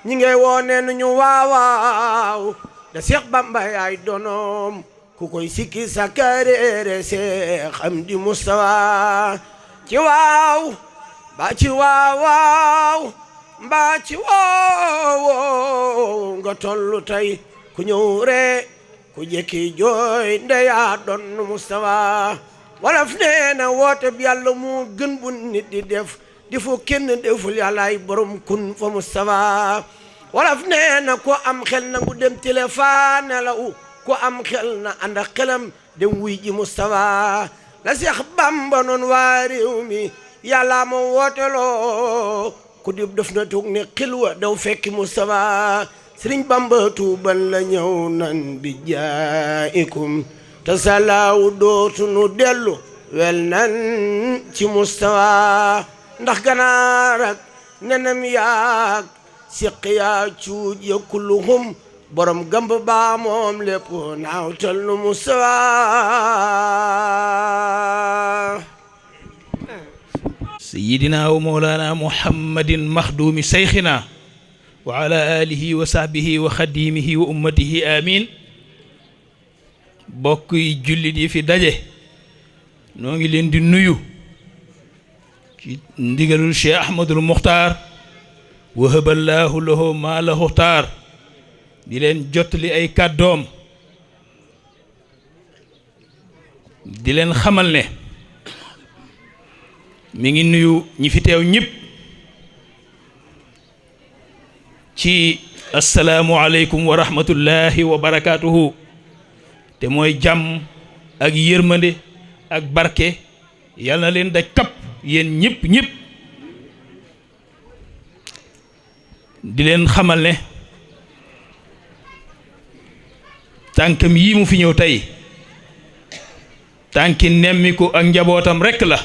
ñi ngay woone nu ñu waawaaw da Seex Bamba yaay donoom ku koy sikki sa kareere Seex Amdi Mustafa ci waaw mbaa ci waawaaw mbaa ci waaw nga tollu tey ku ñëw ree ku jekki jooy ndeyaa doon Mustafa wolof nee na woote bi yàlla moo gën bu nit di def di fu kenn deful yàllaay borom kun fa Mustafa wolof nee na ko am xel na ngu dem téléphone nelaw ko am xel na ànd ak xelam dem wuy ji Mustafa la Seex Bamba noon waa réew mi yàlla ma wooteloo ku dib def na toog ne xilwa daw fekki Mustafa Sëriñ Bamba tuubal la ñëw nan bi jaayikum te salaaw dootu nu dellu wel nan ci mustawa ndax ganaar ak nenam yaag siqiya cuuj ya kulluhum borom gamb baa moom lépp naawtal nu mustawa sayyidina wa mawlana muhammadin maxduumi seyxina wa ala alihi wa sahbihi wa xadimihi wa ummatihi amin bokk yi jullit yi fi daje noo ngi leen di nuyu ci ndigalul Cheikh Ahmadul Muxtaar wahaballahu lahu ma lahu taar di leen jottali ay kàddoom di leen xamal ne mi ngi nuyu ñi fi teew ñëpp ci asalaamu aleykum wa rahmatullahi wa barakaatuhu te mooy jàmm ak yërmande ak barke yàlla na leen daj kapp yéen ñëpp di leen xamal ne tànkam yii mu fi ñëw tey tànki nemmiku ak njabootam rekk la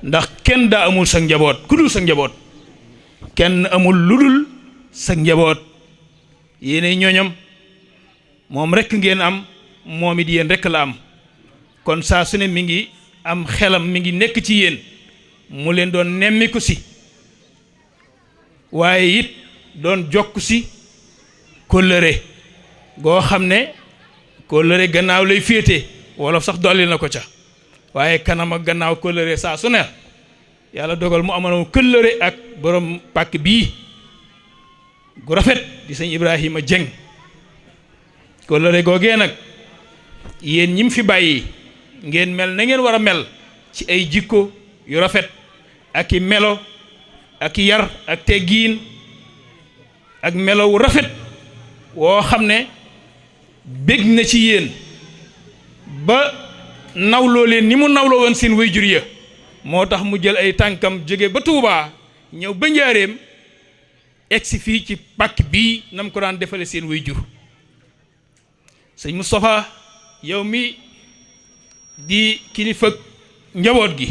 ndax kenn daa amul sa njaboot ku dul sa njaboot kenn amul lu dul sa njaboot yéenay ñoñam moom rekk ngeen am moom it yéen rekk la am kon saa su ne mi ngi am xelam mi ngi nekk ci yéen mu leen doon nemmiku si waaye it doon jokk si kóllëre goo xam ne kóllëre gannaaw lay féete wolof sax dolli na ko ca waaye kanam ak gannaaw kóllëre saa su ne yàlla dogal mu amoon kóllëre ak borom pàkk bii gu rafet di sëñ Ibrahima Dieng kóllëre googee nag yéen ñi mu fi bàyyi ngeen mel na ngeen war a mel ci ay jikko yu rafet ak i melo ak i yar ak teggiin ak melo wu rafet woo xam ne bég na ci yéen ba nawloo leen ni mu nawloo woon seen wayjur ya moo tax mu jël ay tànkam jóge ba Tuubaa ñëw ba Njaaréem egsi fii ci pàkk bii nam ko daan defale seen wayjur sëñ Moustapha yow mi di kilifa njaboot gi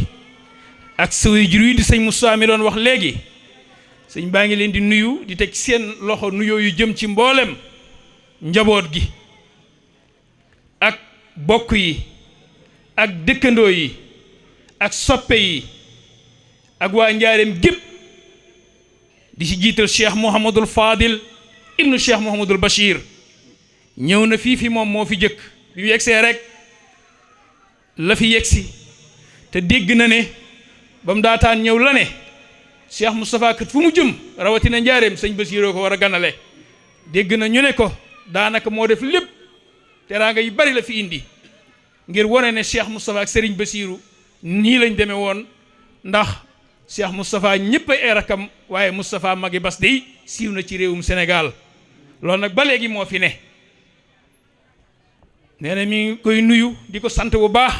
ak sa wayjur yi di sëñ Moustapha mi doon wax léegi sëñ baa ngi leen di nuyu di teg seen loxo nuyoo yu jëm ci mboolem njaboot gi ak bokk yi ak dëkkandoo yi ak soppe yi ak waa Njaaréem gépp di ci jiital Cheikh Mouhamadul Fadil ibnu Cheikh Mouhamadul Bachir ñëw na fii moom moo fi jëkk bi mu yegsee rek la fi yegsi te dégg na ne ba mu daataan ñëw la ne Cheikh Moustapha kat fu mu jëm rawatina Njaaréem sëñ Bachiroo ko war a ganale dégg na ñu ne ko daanaka moo def lépp teraanga yu bari la fi indi ngir wone ne Cheikh Moustapha ak Serigne Bassirou nii lañ demee woon ndax Cheikh Moustapha ñëpp ay rakam waaye Moustapha magi bas dey siiw na ci réewum Sénégal loolu nag ba léegi moo fi ne nee na mi ngi koy nuyu di ko sant bu baax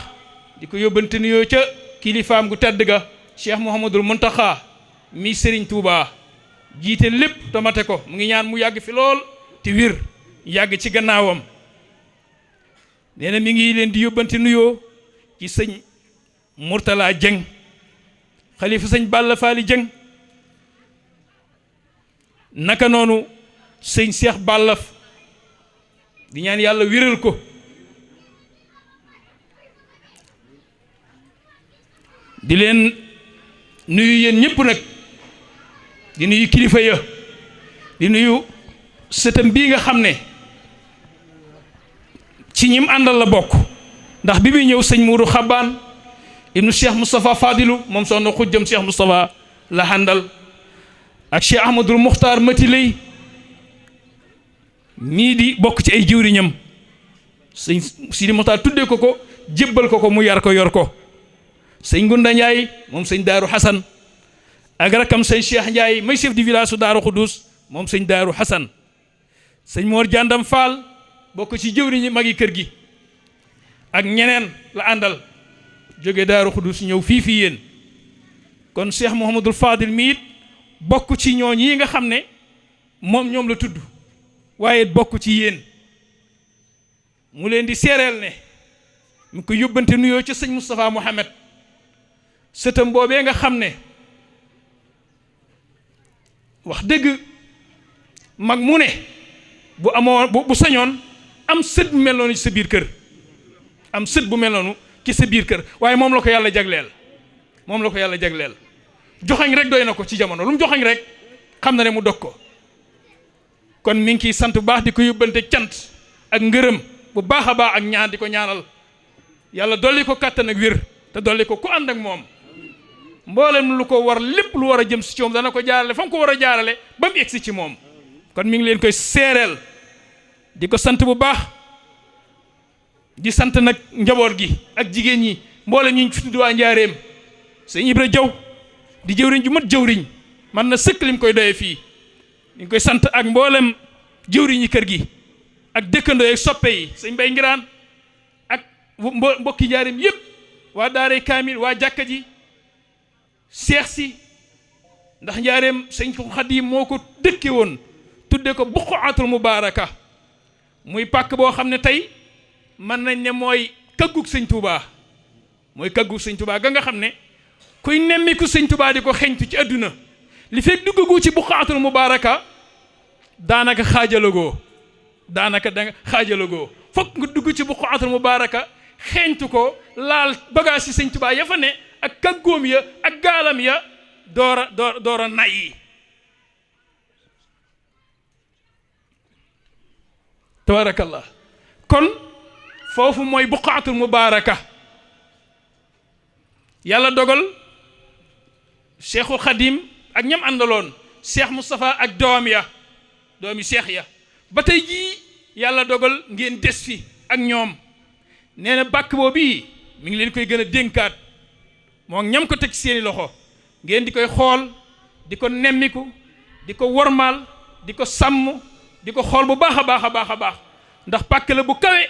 di ko yóbbante nuyoo ca kilifaam gu tedd ga Cheikh Mouhamadul Mountakha mi Serigne Touba jiite lépp tomate ko mu ngi ñaan mu yàgg fi lool te wér yàgg ci gannaawam nee na mi ngi leen di yóbbante nuyoo ci sëñ Mourtala Dieng xalifa sëñ Balla Faali Dieng naka noonu sëñ Cheikh Ballaf di ñaan yàlla wéral ko di leen nuyu yéen ñëpp nag di nuyu kilifa ya di nuyu sëtam bii nga xam ne ci ñim àndal la bokk ndax bi muy ñëw sëñ Mourou Xabaan ibnu Cheikh Moustapha Fadilu moom soxna xujjam Cheikh Moustapha la àndal ak Cheikh Ahmadul Muxtaar Mati Lay mii di bokk ci ay jëwriñam sëñ Sidi Muxtaar tuddee ko ko jébbal ko ko mu yar ko yor ko sëñ Gunda Njaay moom sëñ Daaru Xasan ak rakam sëñ Cheikh Njaay may chef du village su Daaru Xudus moom sëñ Daaru Xasan sëñ Mor Jàndam Faal bokk ci jëwriñi magi kër gi ak ñeneen la àndal jóge Daaru Xudus ñëw fii yéen kon Cheikh Mouhamadul Fadil mi it bokk ci ñooñ yi nga xam ne moom ñoom la tudd waaye bokk ci yéen mu leen di seereel ne mu ko yóbbante nuyoo ci sëñ Moustapha Mohamed sëtam boobee nga xam ne wax dëgg mag mu ne bu amoo bu sañoon am sët bu mel noonu ci sa biir kër am sët bu mel noonu ci sa biir kër waaye moom la ko yàlla jagleel moom la ko yàlla jagleel joxañ rek doy na ko ci jamono lu mu joxañ rek xam na ne mu dog ko kon mi ngi ciy sant bu baax di ko yóbbante cant ak ngërëm bu baax a baax ak ñaan di ko ñaanal yàlla dolli ko kàttan ak wér te dolli ko ku ànd ak moom mboolem lu ko war lépp lu war a jëm si ci moom dana ko jaarale fa mu ko war a jaarale ba mu egsi ci moom kon mi ngi leen koy seereel di ko sant bu baax di sant nag njaboot gi ak jigéen ñi mboolem ñi ñu fi tudd waa Njaareem sëñ Ibra Jaw di jëwriñ ju mat jëwriñ man na sëkk lim koy doyee fii ñu ngi koy sant ak mboolem jëwriñ yi kër gi ak dëkkandoo yeeg soppe yi sëñ Mbay Ngiraan ak mbokki Njaareem yëpp waa daaray kaamil waa jàkka ji seex si ndax Njaareem sëñ Xaadim moo ko dëkke woon tudde ko buqaatul mubaaraka muy pàkk boo xam ne tey mën nañ ne mooy kaggug sëñ Touba mooy kaggug sëñ Touba ga nga xam ne kuy nemmiku sëñ Touba di ko xeñtu ci àdduna li fekk duggagu ci buqaatul mubaaraka daanaka xaajalagoo fokk nga dugg ci buqaatul mubaaraka xeeñtu ko laal bagage yi sëñ Touba ya fa ne ak kaggoom ya ak gaalam ya door a nay yi tabarakallah kon foofu mooy buqaatul mubaaraka yàlla dogal cheikhul xadim ak ñam àndaloon cheikh Moustapha ak doomi cheikh ya ba tey jii yàlla dogal ngeen des fi ak ñoom nee na bàkk boobu mi ngi leen koy gën a dénkaat moo ñam ko teg seeni loxo ngeen di koy xool di ko nemmiku di ko wormaal di ko sàmm di ko xool bu baax a baax a baax a baax ndax pàkk la bu kawe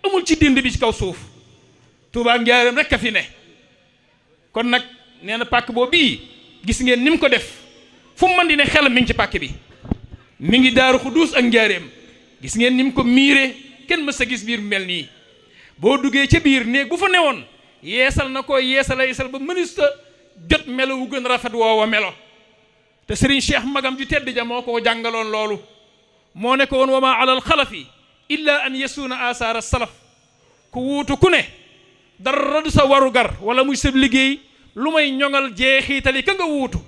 amul ci dind bi ci kaw suuf Tuubaa ak Njaaréem rek a fi ne kon nag nee na pàkk boobu gis ngeen ni mu ko def fu mu mën di ne xelam mi ngi ci pàkk bi mi ngi Daaru Xuduus ak Njaaréem gis ngeen ni mu ko miire kenn mës a gis biir mel nii boo duggee ca biir néeg bu fa newoon yeesal na ko yeesal ba mënista jot melo wu gën rafet woowa melo te Serigne Cheikh magam ju tedd ja moo ko jàngaloon loolu moo ne ko woon wa maa alal xalafi illa an yasuuna asaara salaf ku wuutu ku ne dara du sa waru gar wala muy sëb liggéey lu may ñoŋal jeexitali ka nga wuutu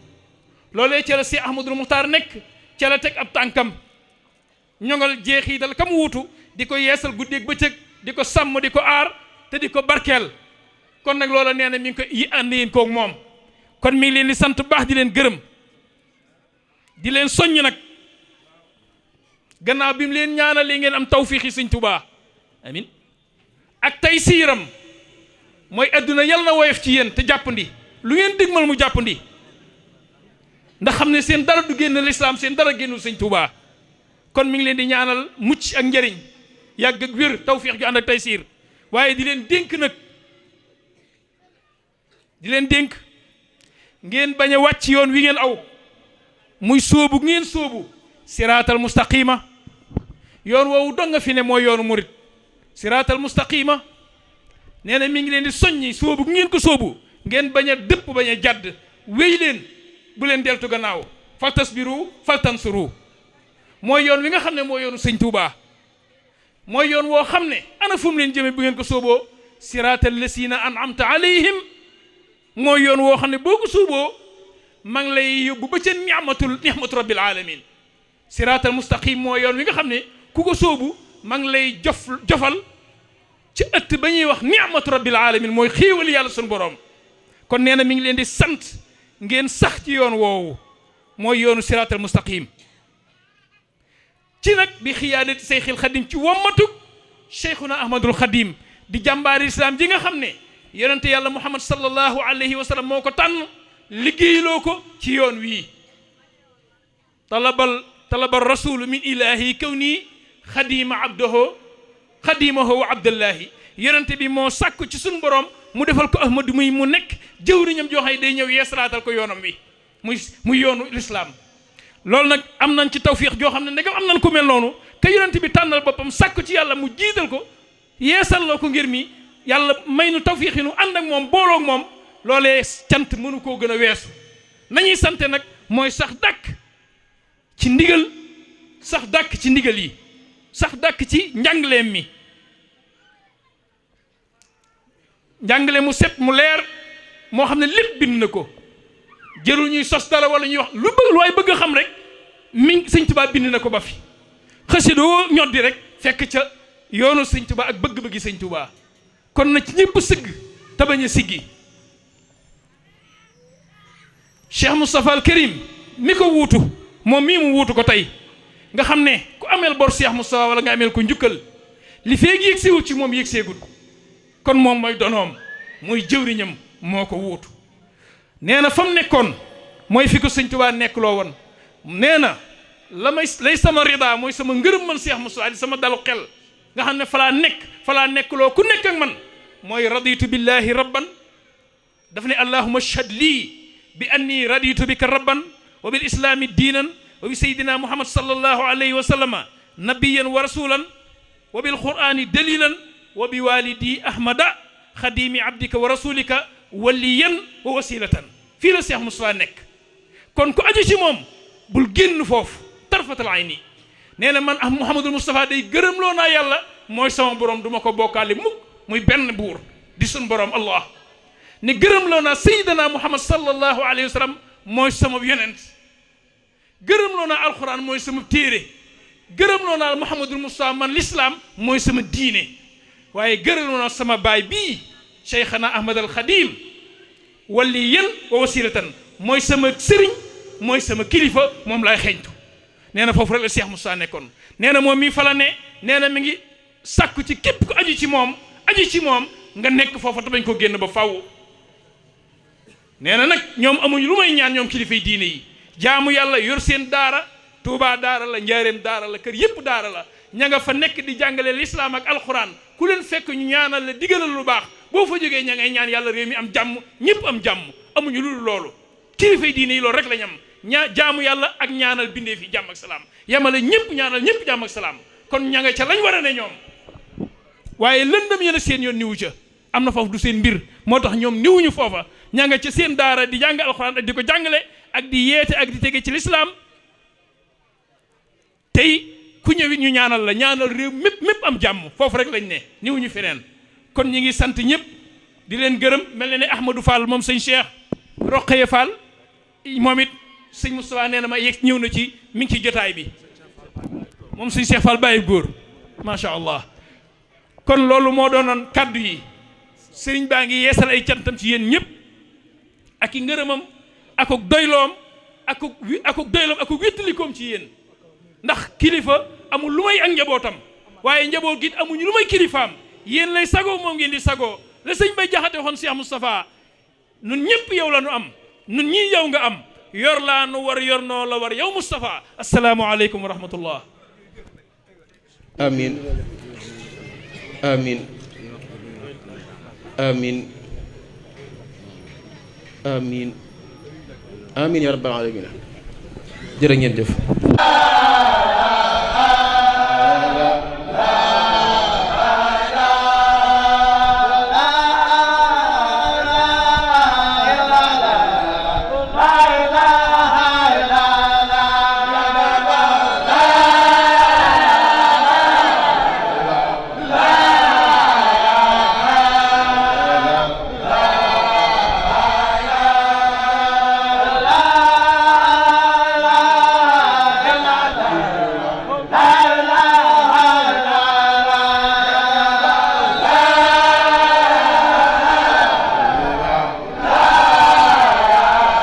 loolee ca la si Ahmadul Muxtaar nekk ca la teg ab tànkam ñoŋal jeexital kam wuutu di ko yeesal guddeeg bëccëg di ko sàmm di ko aar te di ko barkeel kon nag loola nee na mi ngi ko yi ànd yéen koog moom kon mi ngi leen di sant baax di leen gërëm di leen soññ nag gannaaw bi mu leen ñaanalee ngeen am tawfiixi sëñ Tuubaa amin ak tay siiram mooy adduna yal na woyof ci yéen te jàppandi lu ngeen dégmal mu jàppandi ndax xam ne seen dara du génn lislaam seen dara génnul sëñ Tuubaa kon mi ngi leen di ñaanal mucc ak njëriñ yàgg ak wér tawfiix ju ànd ak tay siir waaye di leen dénk nag di leen dénk ngeen bañ a wàcc yoon wi ngeen aw muy sóobu ngeen sóobu siraatal mustaqima yoon woowu dong nga fi ne mooy yoonu murit siraatal mustaqima nee na mi ngi leen di soññi sóobu ngeen ko sóobu ngeen bañ a dëpp bañ a jàdd wéy leen bu leen deltu gannaaw fal tasbiru fal tansuru mooy yoon wi nga xam ne mooy yoonu sëñ Tuubaa mooy yoon woo xam ne ana fu mu leen jëme bu ngeen ko sóoboo siraatal lasina an'amta alayhim mooy yoon woo xam ne boo ko sóoboo ma ngi lay yóbbu ba ca nihmatu rabbil alamin siraatal mustaqim mooy yoon wi nga xam ne ku ko sóobu ma ngi lay jofal ci ëtt ba ñuy wax nihmatu rabbil alamin mooy xéewal yàlla suñu borom kon nee na mi ngi leen di sant ngeen sax ci yoon woowu mooy yoonu siraatal mustaqim ci nag bi xiyaadati seyxil xadim ci wommatuk cheikhuna ahmadul xadim di jàmbaari islam ji nga xam ne yonente yàlla muhammad sallallahu alayhi wa sallam moo ko tànn liggéeyloo ko ci yoon wii talaba rasulu min ilahi kaw nii xadimahu wa abdallahi yonente bi moo sàkku ci suñu borom mu defal ko ahmadu muy mu nekk jëwriñam joo xam ne day ñëw yeesalaatal ko yoonam wi muy yoonu lislaam loolu nag am nañ ci tawfiix joo xam ne ndegam am nañ ko mel noonu ka yonente bi tànnal boppam sàkku ci yàlla mu jiital ko yeesal loo ko ngir mi yàlla may nu tawfiix yi nu ànd ak moom booloog moom loolee cant mënu koo gën a weesu. nañuy sante nag mooy sax dàkk ci ndigal sax dàkk ci ndigal yi sax dàkk ci njàngaleem mi njàngale mu set mu leer moo xam ne lépp bind na ko jërul ñuy sos dara wala ñuy wax lu waay bëgg a xam rek mi sëñ Tuubaa bind na ko ba fi xasida woo ñoddi rek fekk ca yoonu sëñ Tuubaa ak bëgg-bëggi sëñ Tuubaa kon na ci ñëpp sëgg te bañ a siggi Cheikh Moustapha al Karim mi ko wuutu moom mii mu wuutu ko tey nga xam ne ku ameel bor Cheikh Moustapha wala nga ameel ko njukkal li feeg yéeg seewul ci moom yéeg seegul kon moom mooy donoom mooy jëwriñam moo ko wuutu nee na fa mu nekkoon mooy fi ko sëñ Tuubaa nekk loo woon nee na lay sama rida mooy sama ngërëm man Cheikh Moustapha di sama dalu xel nga xam ne falaa nekk loo ku nekk ak man mooy raditu billahi rabban daf ne allahumma ashhad lii bi anni raditu bika rabban wa bil islami diinan wa bi sayyidina muhammad sallallahu alayhi wa sallama nabiyan wa rasulan wa bil qur'ani dalilan wa bi walidi ahmada xadimi abdika wa rasulika waliyan wa wasilatan fii la Cheikh Moustapha nekk kon ku aju ci moom bul génn foofu tarfatal ayni nee na man Mouhamadul Moustapha day gërëmloo naa yàlla mooy sama borom du ma ko bokkaale mukk muy benn buur di sun borom Allah ne gërëmloo naa sayyidina Muhammad sallallahu alayhi wa sallam mooy sama yonent gërëmloo naa alquran mooy sama téere gërëmloo naa Mouhamadul Moustapha man l'islam mooy sama diine waaye gërëmloo naa sama baay bii Cheikhana Ahmad al Khadim waliyan wa wasilatan mooy sama sëriñ mooy sama kilifa moom laay xeeñtu nee na foofu rek la Cheikh Moustapha nekkoon nee na moom mii fa la ne nee na mi ngi sàkku ci képp ku aju ci moom nga nekk foofa te bañ ko génn ba faw nee na nag ñoom amuñ lu may ñaan ñoom kilifay diine yi jaamu yàlla yor seen daara Tuubaa daara la Njaaréem daara la kër yépp daara la ña nga fa nekk di jàngale lislaam ak alxuraan ku leen fekk ñu ñaanal la digalal lu baax boo fa jógee ña ngay ñaan yàlla réew mi am jàmm ñëpp am jàmm amuñu lu loolu kilifay diine yi loolu rek la ñam jaamu yàlla ak ñaanal bindee fi jàmm ak salaam yamale ñëpp ñaanal ñëpp jàmm ak salaam kon ña nga ca lañ war a ne ñoom waaye lëndëm yéen a seen yoon niwu ca am na foofu du seen mbir moo tax ñoom niwuñu foofa ña nga ca seen daara di jàng alxuraan ak di ko jàngale ak di yeete ak di tege ci lislaam tey ku ñëwit ñu ñaanal la ñaanal réew mépp am jàmm foofu rek lañ ne niwuñu feneen kon ñi ngi sant ñëpp di leen gërëm mel na ne Ahmadou Fall moom sëñ Cheikh Roqeye Fall moom it sëñ Moustapha nee na ma yegg ñëw na ci mi ngi ci jotaay bi moom sëñ Cheikh Fall bàyyi góor macha allah kon loolu moo doonoon kaddu yi sëriñ baa ngi yeesal ay cantam ci yéen ñëpp ak i ngërëmam akuk doyloom akuk doyloom akuk wéttalikoom ci yéen ndax kilifa amul lu may ak njabootam waaye njaboot gi amuñu lu may kilifaam yéen lay sagoo moom ngeen di sagoo la sëñ Bay Jaxate waxoon Cheikh Moustapha nun ñëpp yow la nu am nun ñii yow nga am yor laa nu war yor noo la war yow Moustapha asalaamu aleykum wa rahmatullah amin amin amin amin amin ya rabbal alamin jërë ngeen jëf